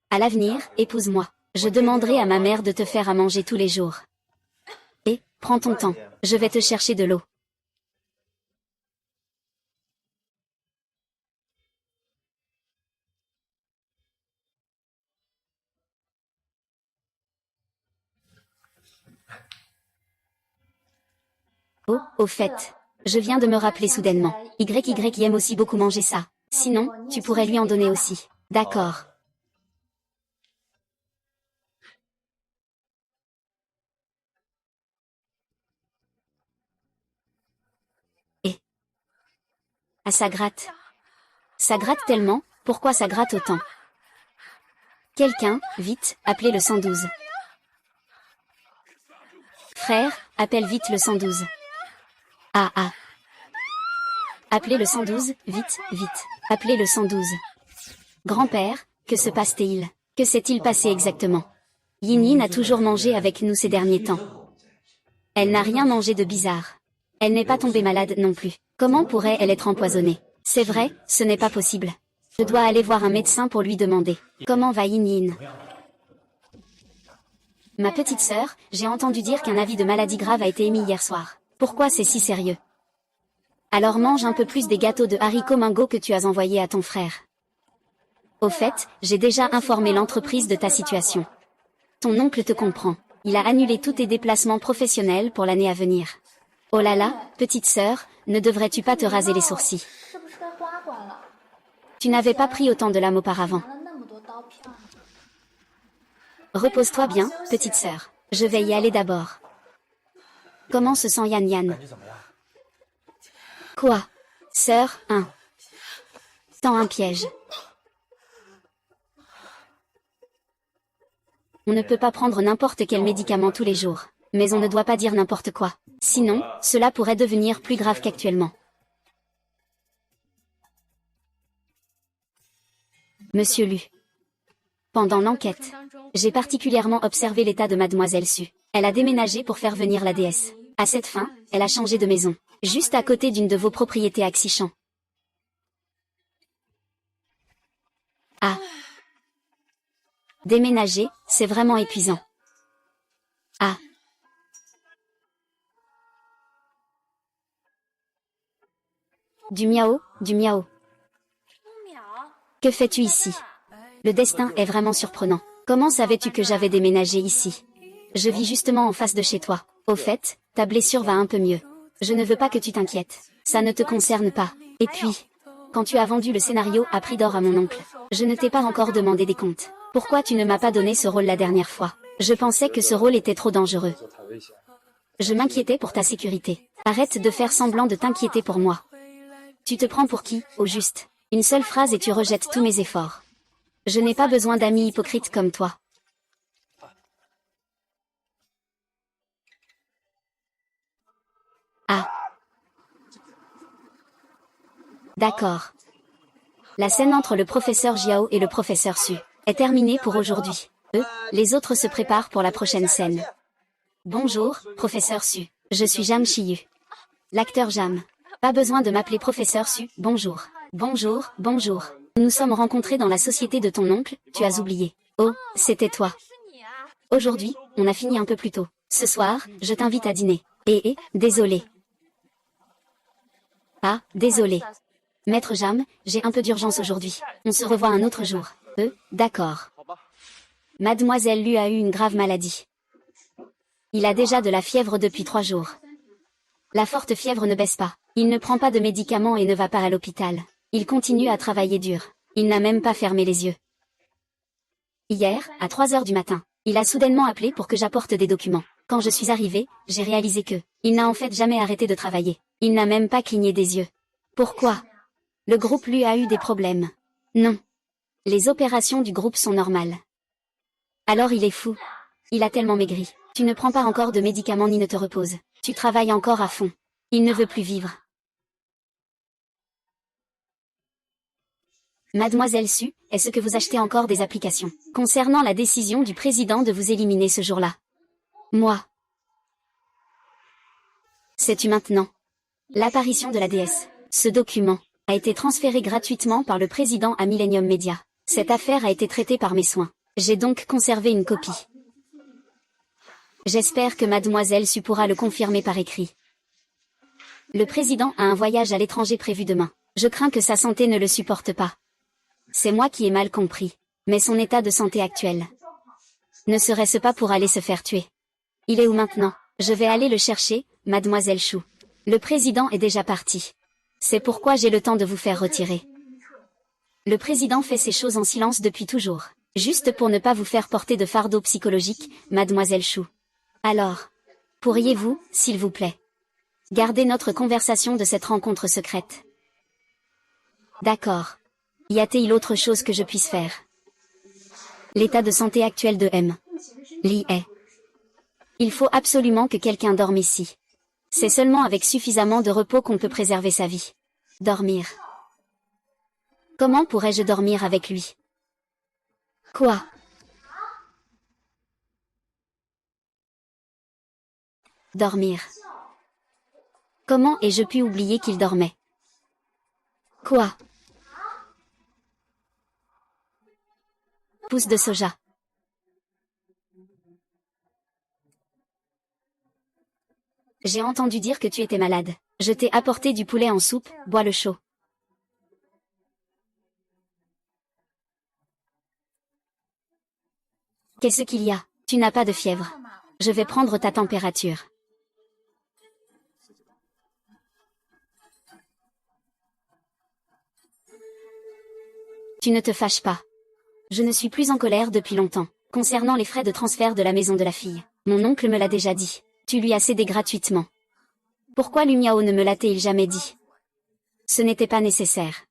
Speaker 1: À l'avenir, épouse-moi. Je demanderai à ma mère de te faire à manger tous les jours. Et, prends ton temps. Je vais te chercher de l'eau. Oh, au fait. Je viens de me rappeler soudainement. YY aime aussi beaucoup manger ça. Sinon, tu pourrais lui en donner aussi. D'accord. Et... Ah, ça gratte. Ça gratte tellement, pourquoi ça gratte autant? Quelqu'un, vite, appelez le 112. Frère, appelle vite le 112. Ah ah. Appelez le 112, vite, vite. Appelez le 112. Grand-père, que se passe-t-il? Que s'est-il passé exactement? Yin Yin a toujours mangé avec nous ces derniers temps. Elle n'a rien mangé de bizarre. Elle n'est pas tombée malade non plus. Comment pourrait-elle être empoisonnée? C'est vrai, ce n'est pas possible. Je dois aller voir un médecin pour lui demander. Comment va Yin Yin? Ma petite sœur, j'ai entendu dire qu'un avis de maladie grave a été émis hier soir. Pourquoi c'est si sérieux? Alors mange un peu plus des gâteaux de haricots mango que tu as envoyés à ton frère. Au fait, j'ai déjà informé l'entreprise de ta situation. Ton oncle te comprend. Il a annulé tous tes déplacements professionnels pour l'année à venir. Oh là là, petite sœur, ne devrais-tu pas te raser les sourcils? Tu n'avais pas pris autant de lame auparavant. Repose-toi bien, petite sœur. Je vais y aller d'abord. Comment se sent Yan Yan? Quoi? Sœur, Tends un piège. On ne peut pas prendre n'importe quel médicament tous les jours. Mais on ne doit pas dire n'importe quoi. Sinon, cela pourrait devenir plus grave qu'actuellement. Monsieur Lu. Pendant l'enquête, j'ai particulièrement observé l'état de Mademoiselle Su. Elle a déménagé pour faire venir la déesse. À cette fin, elle a changé de maison. Juste à côté d'une de vos propriétés à Xichan. Ah. Déménager, c'est vraiment épuisant. Ah. Du miao, du miao. Que fais-tu ici? Le destin est vraiment surprenant. Comment savais-tu que j'avais déménagé ici? Je vis justement en face de chez toi. Au fait, ta blessure va un peu mieux. Je ne veux pas que tu t'inquiètes. Ça ne te concerne pas. Et puis, quand tu as vendu le scénario à prix d'or à mon oncle, je ne t'ai pas encore demandé des comptes. Pourquoi tu ne m'as pas donné ce rôle la dernière fois? Je pensais que ce rôle était trop dangereux. Je m'inquiétais pour ta sécurité. Arrête de faire semblant de t'inquiéter pour moi. Tu te prends pour qui, au juste? Une seule phrase et tu rejettes tous mes efforts. Je n'ai pas besoin d'amis hypocrites comme toi. Ah. D'accord. La scène entre le professeur Jiao et le professeur Su est terminée pour aujourd'hui. Les autres se préparent pour la prochaine scène. Bonjour, professeur Su. Je suis Jam Shiyu. L'acteur Jam. Pas besoin de m'appeler professeur Su, bonjour. Bonjour, bonjour. Nous nous sommes rencontrés dans la société de ton oncle, tu as oublié. Oh, c'était toi. Aujourd'hui, on a fini un peu plus tôt. Ce soir, je t'invite à dîner. Désolé. Ah, désolé. Maître Jam, j'ai un peu d'urgence aujourd'hui. On se revoit un autre jour. D'accord. Mademoiselle Lu a eu une grave maladie. Il a déjà de la fièvre depuis 3 jours. La forte fièvre ne baisse pas. Il ne prend pas de médicaments et ne va pas à l'hôpital. Il continue à travailler dur. Il n'a même pas fermé les yeux. Hier, à 3 heures du matin, il a soudainement appelé pour que j'apporte des documents. Quand je suis arrivée, j'ai réalisé que, il n'a en fait jamais arrêté de travailler. Il n'a même pas cligné des yeux. Pourquoi? Le groupe lui a eu des problèmes. Non. Les opérations du groupe sont normales. Alors il est fou. Il a tellement maigri. Tu ne prends pas encore de médicaments ni ne te reposes. Tu travailles encore à fond. Il ne veut plus vivre. Mademoiselle Su, est-ce que vous achetez encore des applications concernant la décision du président de vous éliminer ce jour-là? Moi. Sais-tu maintenant? L'apparition de la déesse. Ce document a été transféré gratuitement par le président à Millennium Media. Cette affaire a été traitée par mes soins. J'ai donc conservé une copie. J'espère que Mademoiselle Su pourra le confirmer par écrit. Le président a un voyage à l'étranger prévu demain. Je crains que sa santé ne le supporte pas. C'est moi qui ai mal compris. Mais son état de santé actuel. Ne serait-ce pas pour aller se faire tuer? Il est où maintenant? Je vais aller le chercher, Mademoiselle Chou. Le président est déjà parti. C'est pourquoi j'ai le temps de vous faire retirer. Le président fait ces choses en silence depuis toujours. Juste pour ne pas vous faire porter de fardeau psychologique, Mademoiselle Chou. Alors, pourriez-vous, s'il vous plaît, garder notre conversation de cette rencontre secrète? D'accord. Y a-t-il autre chose que je puisse faire? L'état de santé actuel de M. Lee est. Il faut absolument que quelqu'un dorme ici. C'est seulement avec suffisamment de repos qu'on peut préserver sa vie. Dormir. Comment pourrais-je dormir avec lui? Quoi? Dormir. Comment ai-je pu oublier qu'il dormait? Quoi? Pousse de soja. J'ai entendu dire que tu étais malade. Je t'ai apporté du poulet en soupe, bois le chaud. Qu'est-ce qu'il y a? Tu n'as pas de fièvre. Je vais prendre ta température. Tu ne te fâches pas. Je ne suis plus en colère depuis longtemps. Concernant les frais de transfert de la maison de la fille, mon oncle me l'a déjà dit. Tu lui as cédé gratuitement. Pourquoi Lumiao ne me l'a-t-il jamais dit? Ce n'était pas nécessaire.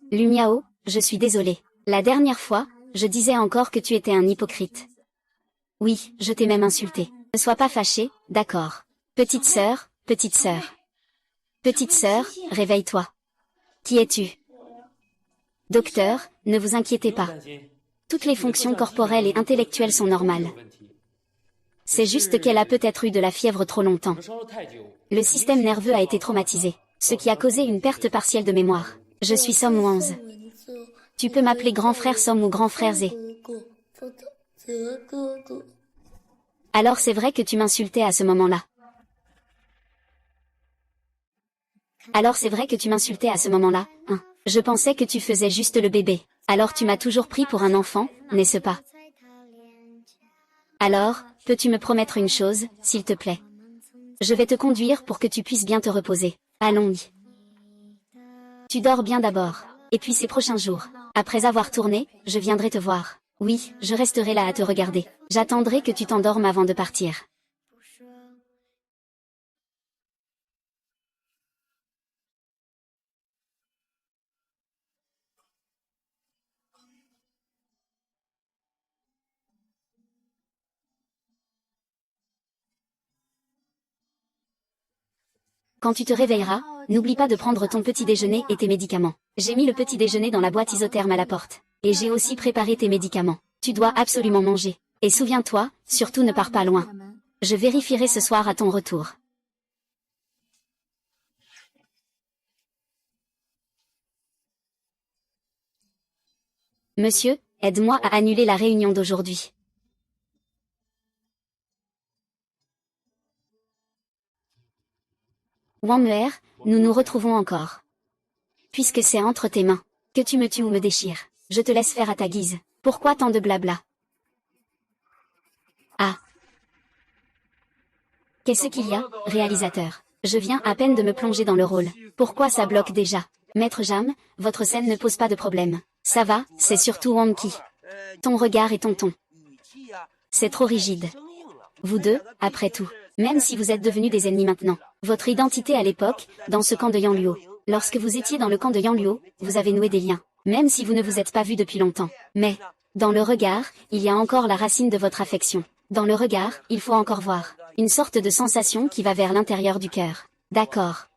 Speaker 1: Lumiao, je suis désolée. La dernière fois, je disais encore que tu étais un hypocrite. Oui, je t'ai même insulté. Ne sois pas fâchée, d'accord. Petite sœur, petite sœur. Petite sœur, réveille-toi. Qui es-tu? Docteur, ne vous inquiétez pas. Toutes les fonctions corporelles et intellectuelles sont normales. C'est juste qu'elle a peut-être eu de la fièvre trop longtemps. Le système nerveux a été traumatisé, ce qui a causé une perte partielle de mémoire. Je suis Somme 11. Tu peux m'appeler grand frère Somme ou grand frère Zé. Alors c'est vrai que tu m'insultais à ce moment-là. Alors c'est vrai que tu m'insultais à ce moment-là, hein. Je pensais que tu faisais juste le bébé. Alors tu m'as toujours pris pour un enfant, n'est-ce pas? Alors, peux-tu me promettre une chose, s'il te plaît? Je vais te conduire pour que tu puisses bien te reposer. Allons-y. Tu dors bien d'abord. Et puis ces prochains jours, après avoir tourné, je viendrai te voir. Oui, je resterai là à te regarder. J'attendrai que tu t'endormes avant de partir. Quand tu te réveilleras, n'oublie pas de prendre ton petit déjeuner et tes médicaments. J'ai mis le petit déjeuner dans la boîte isotherme à la porte. Et j'ai aussi préparé tes médicaments. Tu dois absolument manger. Et souviens-toi, surtout ne pars pas loin. Je vérifierai ce soir à ton retour. Monsieur, aide-moi à annuler la réunion d'aujourd'hui. Wang Me'er, nous nous retrouvons encore. Puisque c'est entre tes mains, que tu me tues ou me déchires, je te laisse faire à ta guise. Pourquoi tant de blabla? Ah. Qu'est-ce qu'il y a, réalisateur? Je viens à peine de me plonger dans le rôle. Pourquoi ça bloque déjà? Maître Jam, votre scène ne pose pas de problème. Ça va, c'est surtout Wang Qi. Ton regard et ton ton. C'est trop rigide. Vous deux, après tout, même si vous êtes devenus des ennemis maintenant, votre identité à l'époque, dans ce camp de Yanluo. Lorsque vous étiez dans le camp de Yanluo, vous avez noué des liens, même si vous ne vous êtes pas vus depuis longtemps. Mais, dans le regard, il y a encore la racine de votre affection. Dans le regard, il faut encore voir une sorte de sensation qui va vers l'intérieur du cœur. D'accord.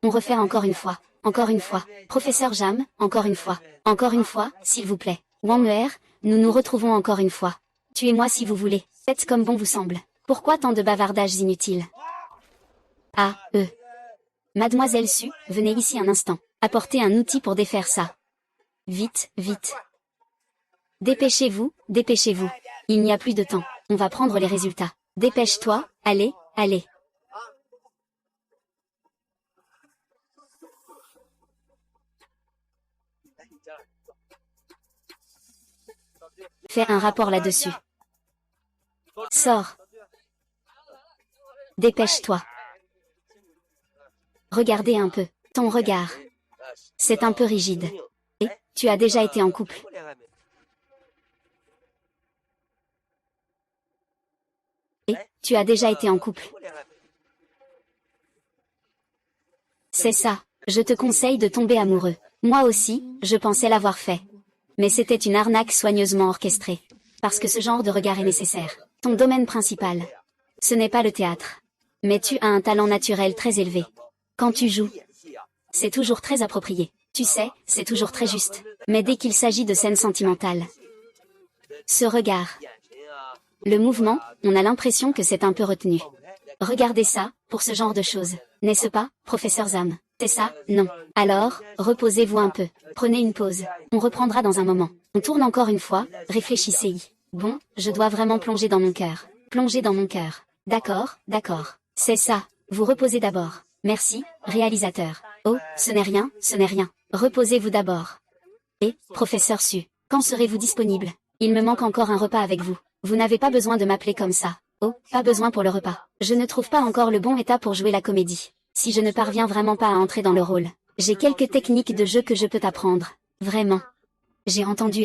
Speaker 1: On refait encore une fois. Encore une fois. Professeur Jam, encore une fois. Encore une fois, s'il vous plaît. Wang Me'er, nous nous retrouvons encore une fois. Tuez-moi si vous voulez. Faites comme bon vous semble. Pourquoi tant de bavardages inutiles? Ah, Mademoiselle Su, venez ici un instant. Apportez un outil pour défaire ça. Vite, vite. Dépêchez-vous, dépêchez-vous. Il n'y a plus de temps. On va prendre les résultats. Dépêche-toi, allez, allez. Fais un rapport là-dessus. Sors. Dépêche-toi. Regardez un peu. Ton regard. C'est un peu rigide. Et, tu as déjà été en couple. Et, tu as déjà été en couple. C'est ça. Je te conseille de tomber amoureux. Moi aussi, je pensais l'avoir fait. Mais c'était une arnaque soigneusement orchestrée. Parce que ce genre de regard est nécessaire. Ton domaine principal. Ce n'est pas le théâtre. Mais tu as un talent naturel très élevé. Quand tu joues, c'est toujours très approprié. Tu sais, c'est toujours très juste. Mais dès qu'il s'agit de scènes sentimentales, ce regard, le mouvement, on a l'impression que c'est un peu retenu. Regardez ça, pour ce genre de choses. N'est-ce pas, professeur Zam? C'est ça, non. Alors, reposez-vous un peu. Prenez une pause. On reprendra dans un moment. On tourne encore une fois, réfléchissez-y. Bon, je dois vraiment plonger dans mon cœur. Plonger dans mon cœur. D'accord, d'accord. C'est ça. Vous reposez d'abord. Merci, réalisateur. Oh, ce n'est rien, ce n'est rien. Reposez-vous d'abord. Et, professeur Su, quand serez-vous disponible? Il me manque encore un repas avec vous. Vous n'avez pas besoin de m'appeler comme ça. Oh, pas besoin pour le repas. Je ne trouve pas encore le bon état pour jouer la comédie. Si je ne parviens vraiment pas à entrer dans le rôle, j'ai quelques techniques de jeu que je peux t'apprendre. Vraiment. J'ai entendu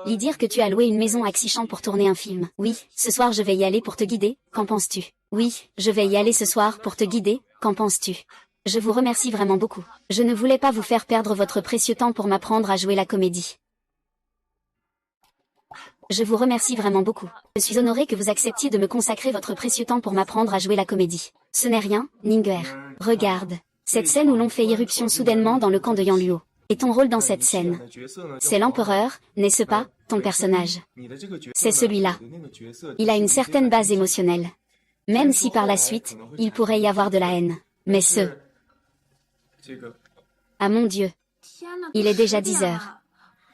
Speaker 1: lui dire que tu as loué une maison à Xichan pour tourner un film. Oui, ce soir je vais y aller pour te guider, qu'en penses-tu? Oui, je vais y aller ce soir pour te guider, qu'en penses-tu? Je vous remercie vraiment beaucoup. Je ne voulais pas vous faire perdre votre précieux temps pour m'apprendre à jouer la comédie. Je vous remercie vraiment beaucoup. Je suis honorée que vous acceptiez de me consacrer votre précieux temps pour m'apprendre à jouer la comédie. Ce n'est rien, Ningguer. Regarde. Cette scène où l'on fait irruption soudainement dans le camp de Yanluo. Et ton rôle dans cette scène? C'est l'empereur, n'est-ce pas, ton personnage? C'est celui-là. Il a une certaine base émotionnelle. Même si par la suite, il pourrait y avoir de la haine. Mais Ah mon Dieu. Il est déjà 10 heures.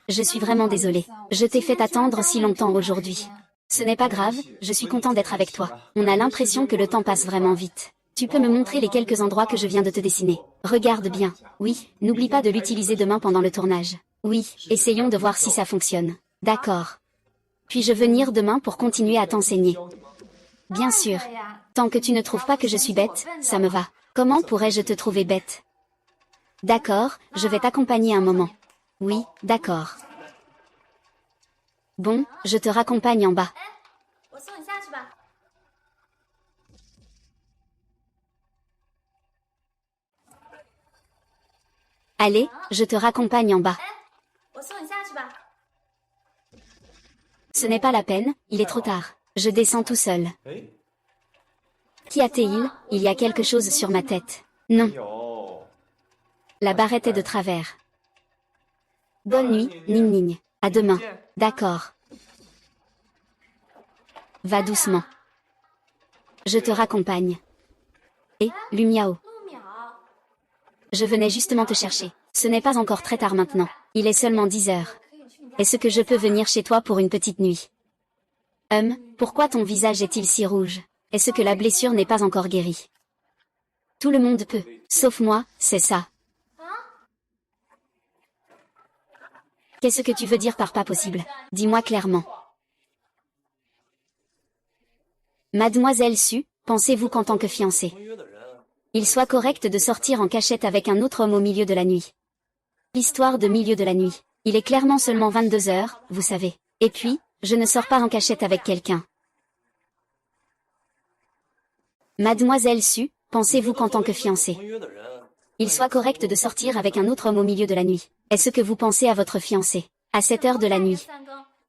Speaker 1: Je suis vraiment désolée. Je t'ai fait attendre si longtemps aujourd'hui. Ce n'est pas grave, je suis content d'être avec toi. On a l'impression que le temps passe vraiment vite. Tu peux me montrer les quelques endroits que je viens de te dessiner. Regarde bien. Oui, n'oublie pas de l'utiliser demain pendant le tournage. Oui, essayons de voir si ça fonctionne. D'accord. Puis-je venir demain pour continuer à t'enseigner? Bien sûr. Tant que tu ne trouves pas que je suis bête, ça me va. Comment pourrais-je te trouver bête? D'accord, je vais t'accompagner un moment. Oui, d'accord. Bon, je te raccompagne en bas. Allez, je te raccompagne en bas. Ce n'est pas la peine, il est trop tard. Je descends tout seul. Qui a-t-il? Il y a quelque chose sur ma tête. Non. La barrette est de travers. Bonne nuit, Ning Ning. À demain. D'accord. Va doucement. Je te raccompagne. Et, Lumiao. Je venais justement te chercher. Ce n'est pas encore très tard maintenant. Il est seulement 10 heures. est-ce que je peux venir chez toi pour une petite nuit? Pourquoi ton visage est-il si rouge? Est-ce que la blessure n'est pas encore guérie? Tout le monde peut, sauf moi, c'est ça. Qu'est-ce que tu veux dire par pas possible? Dis-moi clairement. Mademoiselle Su, pensez-vous qu'en tant que fiancée, il soit correct de sortir en cachette avec un autre homme au milieu de la nuit? L'histoire de milieu de la nuit. Il est clairement seulement 22 heures, vous savez. Et puis, je ne sors pas en cachette avec quelqu'un. Mademoiselle Su, pensez-vous qu'en tant que fiancée, il soit correct de sortir avec un autre homme au milieu de la nuit? Est-ce que vous pensez à votre fiancé, à cette heure de la nuit?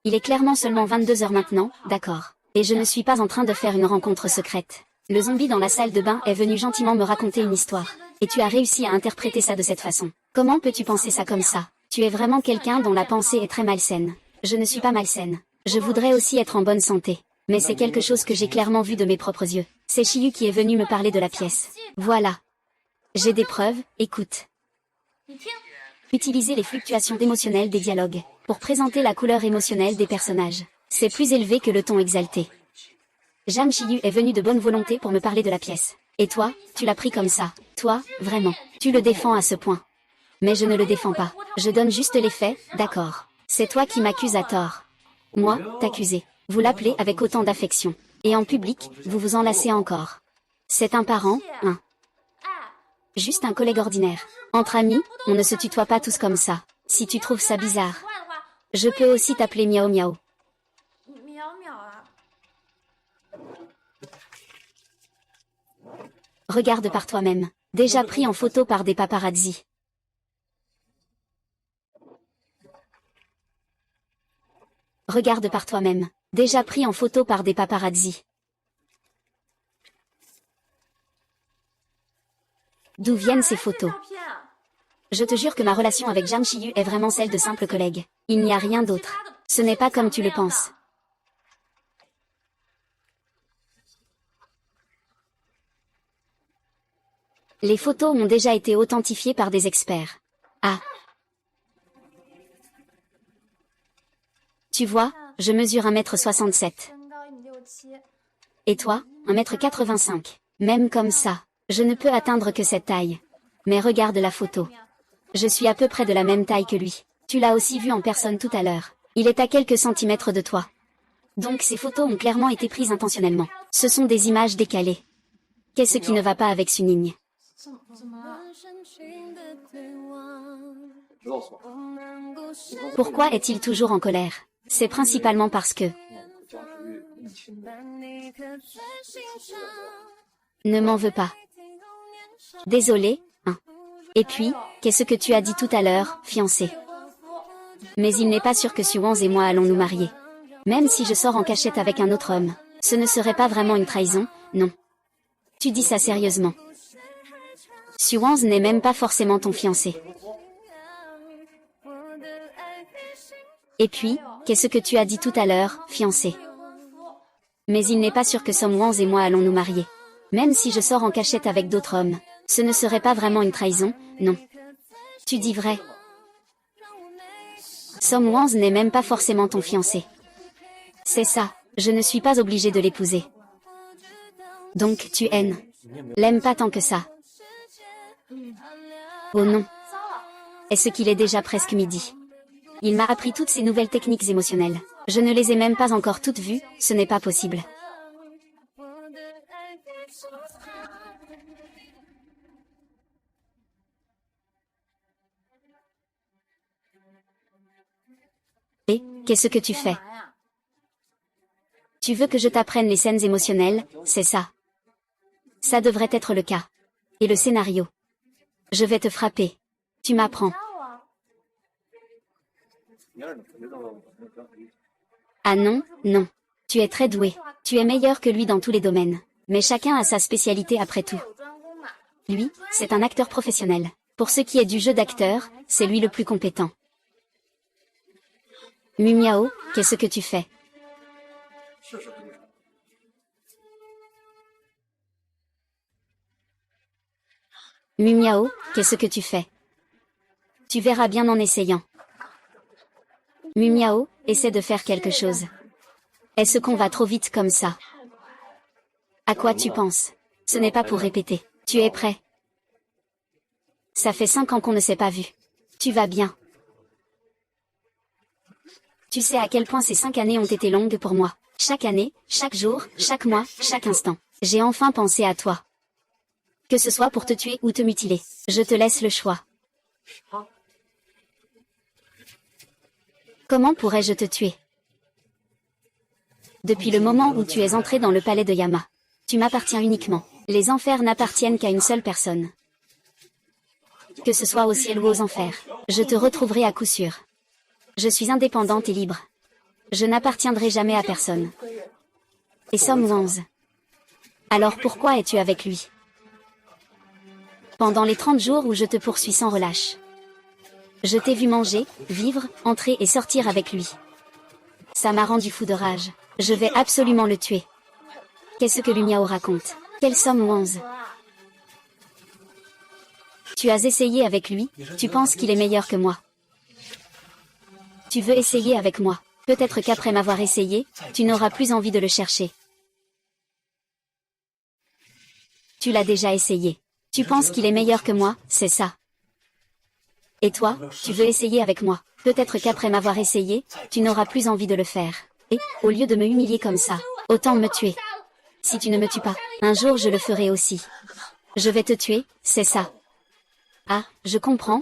Speaker 1: Il est clairement seulement 22 heures maintenant, d'accord. Et je ne suis pas en train de faire une rencontre secrète. Le zombie dans la salle de bain est venu gentiment me raconter une histoire. Et tu as réussi à interpréter ça de cette façon. Comment peux-tu penser ça comme ça? Tu es vraiment quelqu'un dont la pensée est très malsaine. Je ne suis pas malsaine. Je voudrais aussi être en bonne santé. Mais c'est quelque chose que j'ai clairement vu de mes propres yeux. C'est Chiyu qui est venu me parler de la pièce. Voilà. J'ai des preuves, écoute. Utilisez les fluctuations émotionnelles des dialogues pour présenter la couleur émotionnelle des personnages. C'est plus élevé que le ton exalté. Jang Chiyu est venu de bonne volonté pour me parler de la pièce. Et toi, tu l'as pris comme ça. Toi, vraiment, tu le défends à ce point. Mais je ne le défends pas. Je donne juste les faits, d'accord. C'est toi qui m'accuses à tort. Moi, t'accuser. Vous l'appelez avec autant d'affection. Et en public, vous vous enlacez encore. C'est un parent, juste un collègue ordinaire. Entre amis, on ne se tutoie pas tous comme ça. Si tu trouves ça bizarre, je peux aussi t'appeler Miao Miao. Regarde par toi-même. Déjà pris en photo par des paparazzi. Regarde par toi-même. Déjà pris en photo par des paparazzi. D'où viennent ces photos? Je te jure que ma relation avec Jang Chiyu est vraiment celle de simple collègue. Il n'y a rien d'autre. Ce n'est pas comme tu le penses. Les photos ont déjà été authentifiées par des experts. Ah. Tu vois, je mesure 1m67. Et toi, 1m85. Même comme ça, je ne peux atteindre que cette taille. Mais regarde la photo. Je suis à peu près de la même taille que lui. Tu l'as aussi vu en personne tout à l'heure. Il est à quelques centimètres de toi. Donc ces photos ont clairement été prises intentionnellement. Ce sont des images décalées. Qu'est-ce qui ne va pas avec Suning? Pourquoi est-il toujours en colère? C'est principalement parce que... Ne m'en veux pas. Désolé, hein. Et puis, qu'est-ce que tu as dit tout à l'heure, fiancé? Mais il n'est pas sûr que Suwans et moi allons nous marier. Même si je sors en cachette avec un autre homme, ce ne serait pas vraiment une trahison, non. Tu dis ça sérieusement. Suwans n'est même pas forcément ton fiancé. Et puis, qu'est-ce que tu as dit tout à l'heure, fiancé? Mais il n'est pas sûr que Somwans et moi allons nous marier. Même si je sors en cachette avec d'autres hommes, ce ne serait pas vraiment une trahison, non. Tu dis vrai. Somwans n'est même pas forcément ton fiancé. C'est ça, je ne suis pas obligée de l'épouser. Donc tu haines. L'aime pas tant que ça. Oh non. Est-ce qu'il est déjà presque midi? Il m'a appris toutes ces nouvelles techniques émotionnelles. Je ne les ai même pas encore toutes vues, ce n'est pas possible. Et, qu'est-ce que tu fais? Tu veux que je t'apprenne les scènes émotionnelles, c'est ça? Ça devrait être le cas. Et le scénario? Je vais te frapper. Tu m'apprends. Ah non, non. Tu es très doué. Tu es meilleur que lui dans tous les domaines. Mais chacun a sa spécialité après tout. Lui, c'est un acteur professionnel. Pour ce qui est du jeu d'acteur, c'est lui le plus compétent. Mumiao, qu'est-ce que tu fais? Mumiao, qu'est-ce que tu fais? Tu verras bien en essayant. Miao, essaie de faire quelque chose. Est-ce qu'on va trop vite comme ça? À quoi tu penses? Ce n'est pas pour répéter. Tu es prêt? Ça fait 5 ans qu'on ne s'est pas vu. Tu vas bien? Tu sais à quel point ces 5 années ont été longues pour moi. Chaque année, chaque jour, chaque mois, chaque instant. J'ai enfin pensé à toi. Que ce soit pour te tuer ou te mutiler. Je te laisse le choix. Comment pourrais-je te tuer? Depuis le moment où tu es entré dans le palais de Yama. Tu m'appartiens uniquement. Les enfers n'appartiennent qu'à une seule personne. Que ce soit au ciel ou aux enfers, je te retrouverai à coup sûr. Je suis indépendante et libre. Je n'appartiendrai jamais à personne. Et Som Wons. Alors pourquoi es-tu avec lui? Pendant les 30 jours où je te poursuis sans relâche. Je t'ai vu manger, vivre, entrer et sortir avec lui. Ça m'a rendu fou de rage. Je vais absolument le tuer. Qu'est-ce que Miao raconte? Quelle Som Wons? Tu as essayé avec lui, tu penses qu'il est meilleur que moi. Tu veux essayer avec moi. Peut-être qu'après m'avoir essayé, tu n'auras plus envie de le chercher. Tu l'as déjà essayé. Tu penses qu'il est meilleur que moi, c'est ça. Et toi, tu veux essayer avec moi. Peut-être qu'après m'avoir essayé, tu n'auras plus envie de le faire. Et, au lieu de me humilier comme ça, autant me tuer. Si tu ne me tues pas, un jour je le ferai aussi. Je vais te tuer, c'est ça. Ah, je comprends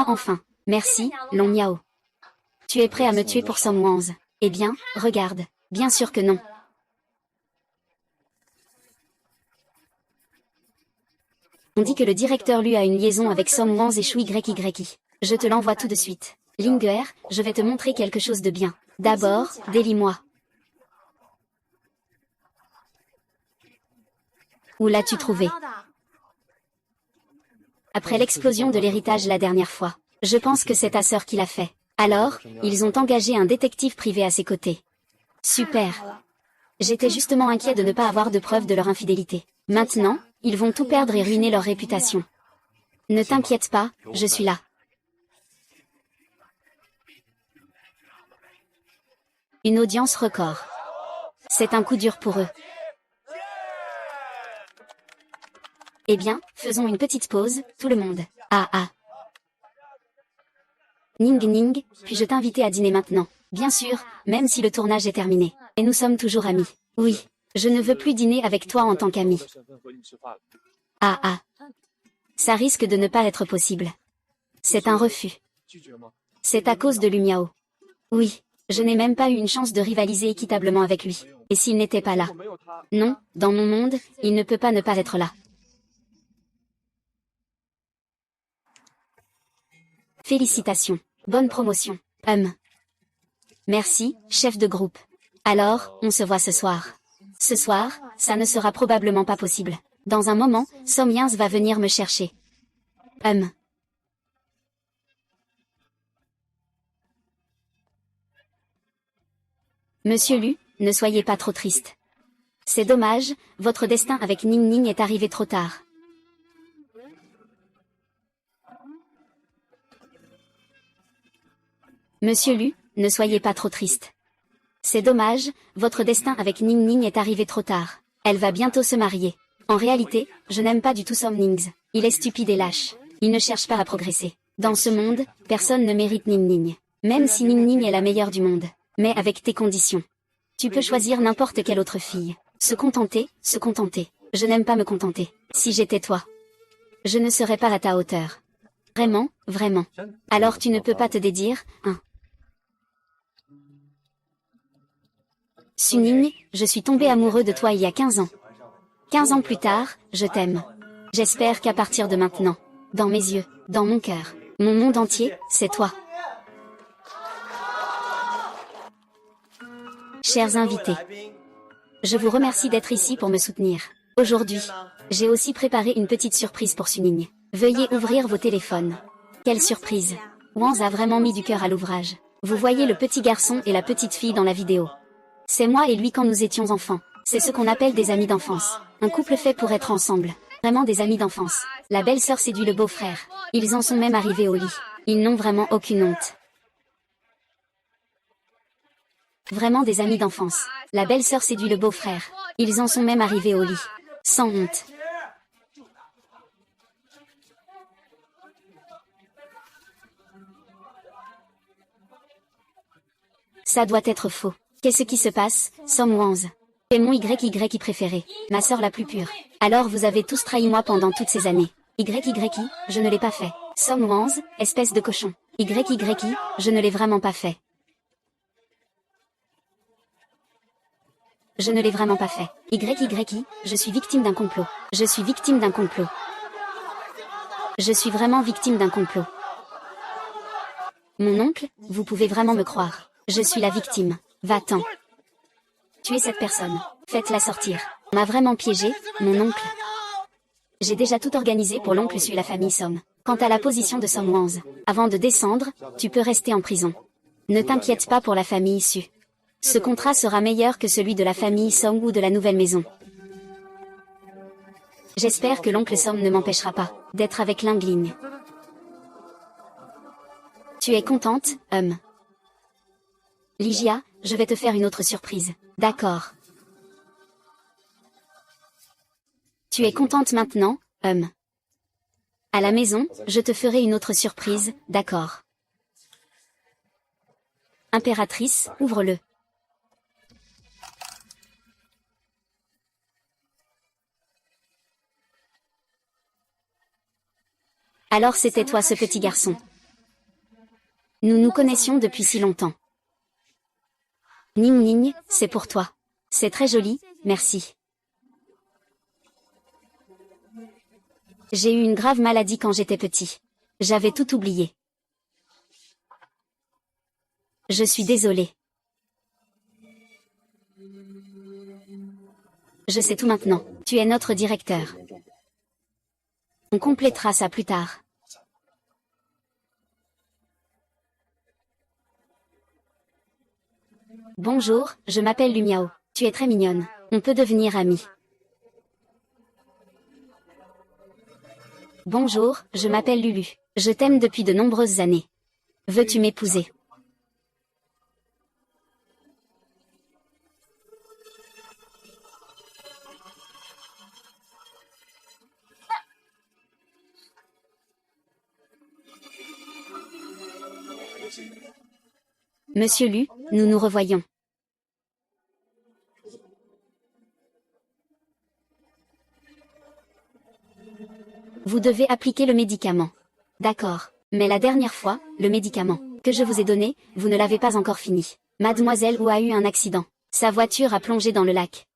Speaker 1: enfin. Merci, Long Miao. Tu es prêt à me tuer pour Som Wons? Eh bien, regarde, bien sûr que non. On dit que le directeur Lu a une liaison avec Som Wons et Shui YY. Je te l'envoie tout de suite. Linger, je vais te montrer quelque chose de bien. D'abord, délie-moi. Où l'as-tu trouvé? Après l'explosion de l'héritage la dernière fois. Je pense que c'est ta sœur qui l'a fait. Alors, ils ont engagé un détective privé à ses côtés. Super. J'étais justement inquiet de ne pas avoir de preuves de leur infidélité. Maintenant, ils vont tout perdre et ruiner leur réputation. Ne t'inquiète pas, je suis là. Une audience record. C'est un coup dur pour eux. Eh bien, faisons une petite pause, tout le monde. Ah ah. Ning Ning, puis-je t'inviter à dîner maintenant? Bien sûr, même si le tournage est terminé. Et nous sommes toujours amis. Oui, je ne veux plus dîner avec toi en tant qu'ami. Ah ah. Ça risque de ne pas être possible. C'est un refus. C'est à cause de Lu Miao. Oui, je n'ai même pas eu une chance de rivaliser équitablement avec lui. Et s'il n'était pas là? Non, dans mon monde, il ne peut pas ne pas être là. Félicitations. Bonne promotion. Merci, chef de groupe. Alors, on se voit ce soir. Ce soir, ça ne sera probablement pas possible. Dans un moment, Som Wons va venir me chercher. Monsieur Lu, ne soyez pas trop triste. C'est dommage, votre destin avec Ning Ning est arrivé trop tard. Monsieur Lu, ne soyez pas trop triste. C'est dommage, votre destin avec Ning Ning est arrivé trop tard. Elle va bientôt se marier. En réalité, je n'aime pas du tout Som Nings. Il est stupide et lâche. Il ne cherche pas à progresser. Dans ce monde, personne ne mérite Ning Ning. Même si Ning Ning est la meilleure du monde. Mais avec tes conditions. Tu peux choisir n'importe quelle autre fille. Se contenter, se contenter. Je n'aime pas me contenter. Si j'étais toi, je ne serais pas à ta hauteur. Vraiment, vraiment. Alors tu ne peux pas te dédire, hein. Suning, je suis tombé amoureux de toi il y a 15 ans. 15 ans plus tard, je t'aime. J'espère qu'à partir de maintenant, dans mes yeux, dans mon cœur, mon monde entier, c'est toi. Chers invités, je vous remercie d'être ici pour me soutenir. Aujourd'hui, j'ai aussi préparé une petite surprise pour Suning. Veuillez ouvrir vos téléphones. Quelle surprise! Wons a vraiment mis du cœur à l'ouvrage. Vous voyez le petit garçon et la petite fille dans la vidéo. C'est moi et lui quand nous étions enfants. C'est ce qu'on appelle des amis d'enfance. Un couple fait pour être ensemble. Vraiment des amis d'enfance. La belle-sœur séduit le beau-frère. Ils en sont même arrivés au lit. Ils n'ont vraiment aucune honte. Vraiment des amis d'enfance. La belle-sœur séduit le beau-frère. Ils en sont même arrivés au lit. Sans honte. Ça doit être faux. Qu'est-ce qui se passe, Som Wanz? C'est mon YY préféré, ma sœur la plus pure. Alors vous avez tous trahi moi pendant toutes ces années. YYI, je ne l'ai pas fait. Som Wanz, espèce de cochon. YYI, je ne l'ai vraiment pas fait. Je ne l'ai vraiment pas fait. YYI, je suis victime d'un complot. Je suis victime d'un complot. Je suis vraiment victime d'un complot. Mon oncle, vous pouvez vraiment me croire. Je suis la victime. Va-t'en. Tuez cette personne. Faites-la sortir. M'a vraiment piégé, mon oncle. J'ai déjà tout organisé pour l'oncle suit la famille Som. Quant à la position de Som Wanz, avant de descendre, tu peux rester en prison. Ne t'inquiète pas pour la famille Su. Ce contrat sera meilleur que celui de la famille Som ou de la nouvelle maison. J'espère que l'oncle Som ne m'empêchera pas d'être avec Lingling. Tu es contente, Ligia, je vais te faire une autre surprise. D'accord. Tu es contente maintenant, À la maison, je te ferai une autre surprise, d'accord. Impératrice, ouvre-le. Alors c'était toi ce petit garçon. Nous nous connaissions depuis si longtemps. Ning Ning, c'est pour toi. C'est très joli, merci. J'ai eu une grave maladie quand j'étais petit. J'avais tout oublié. Je suis désolée. Je sais tout maintenant. Tu es notre directeur. On complétera ça plus tard. Bonjour, je m'appelle Lumiao. Tu es très mignonne. On peut devenir amis. Bonjour, je m'appelle Lulu. Je t'aime depuis de nombreuses années. Veux-tu m'épouser? Monsieur Lu, nous nous revoyons. Vous devez appliquer le médicament. D'accord. Mais la dernière fois, le médicament que je vous ai donné, vous ne l'avez pas encore fini. Mademoiselle Wu a eu un accident. Sa voiture a plongé dans le lac.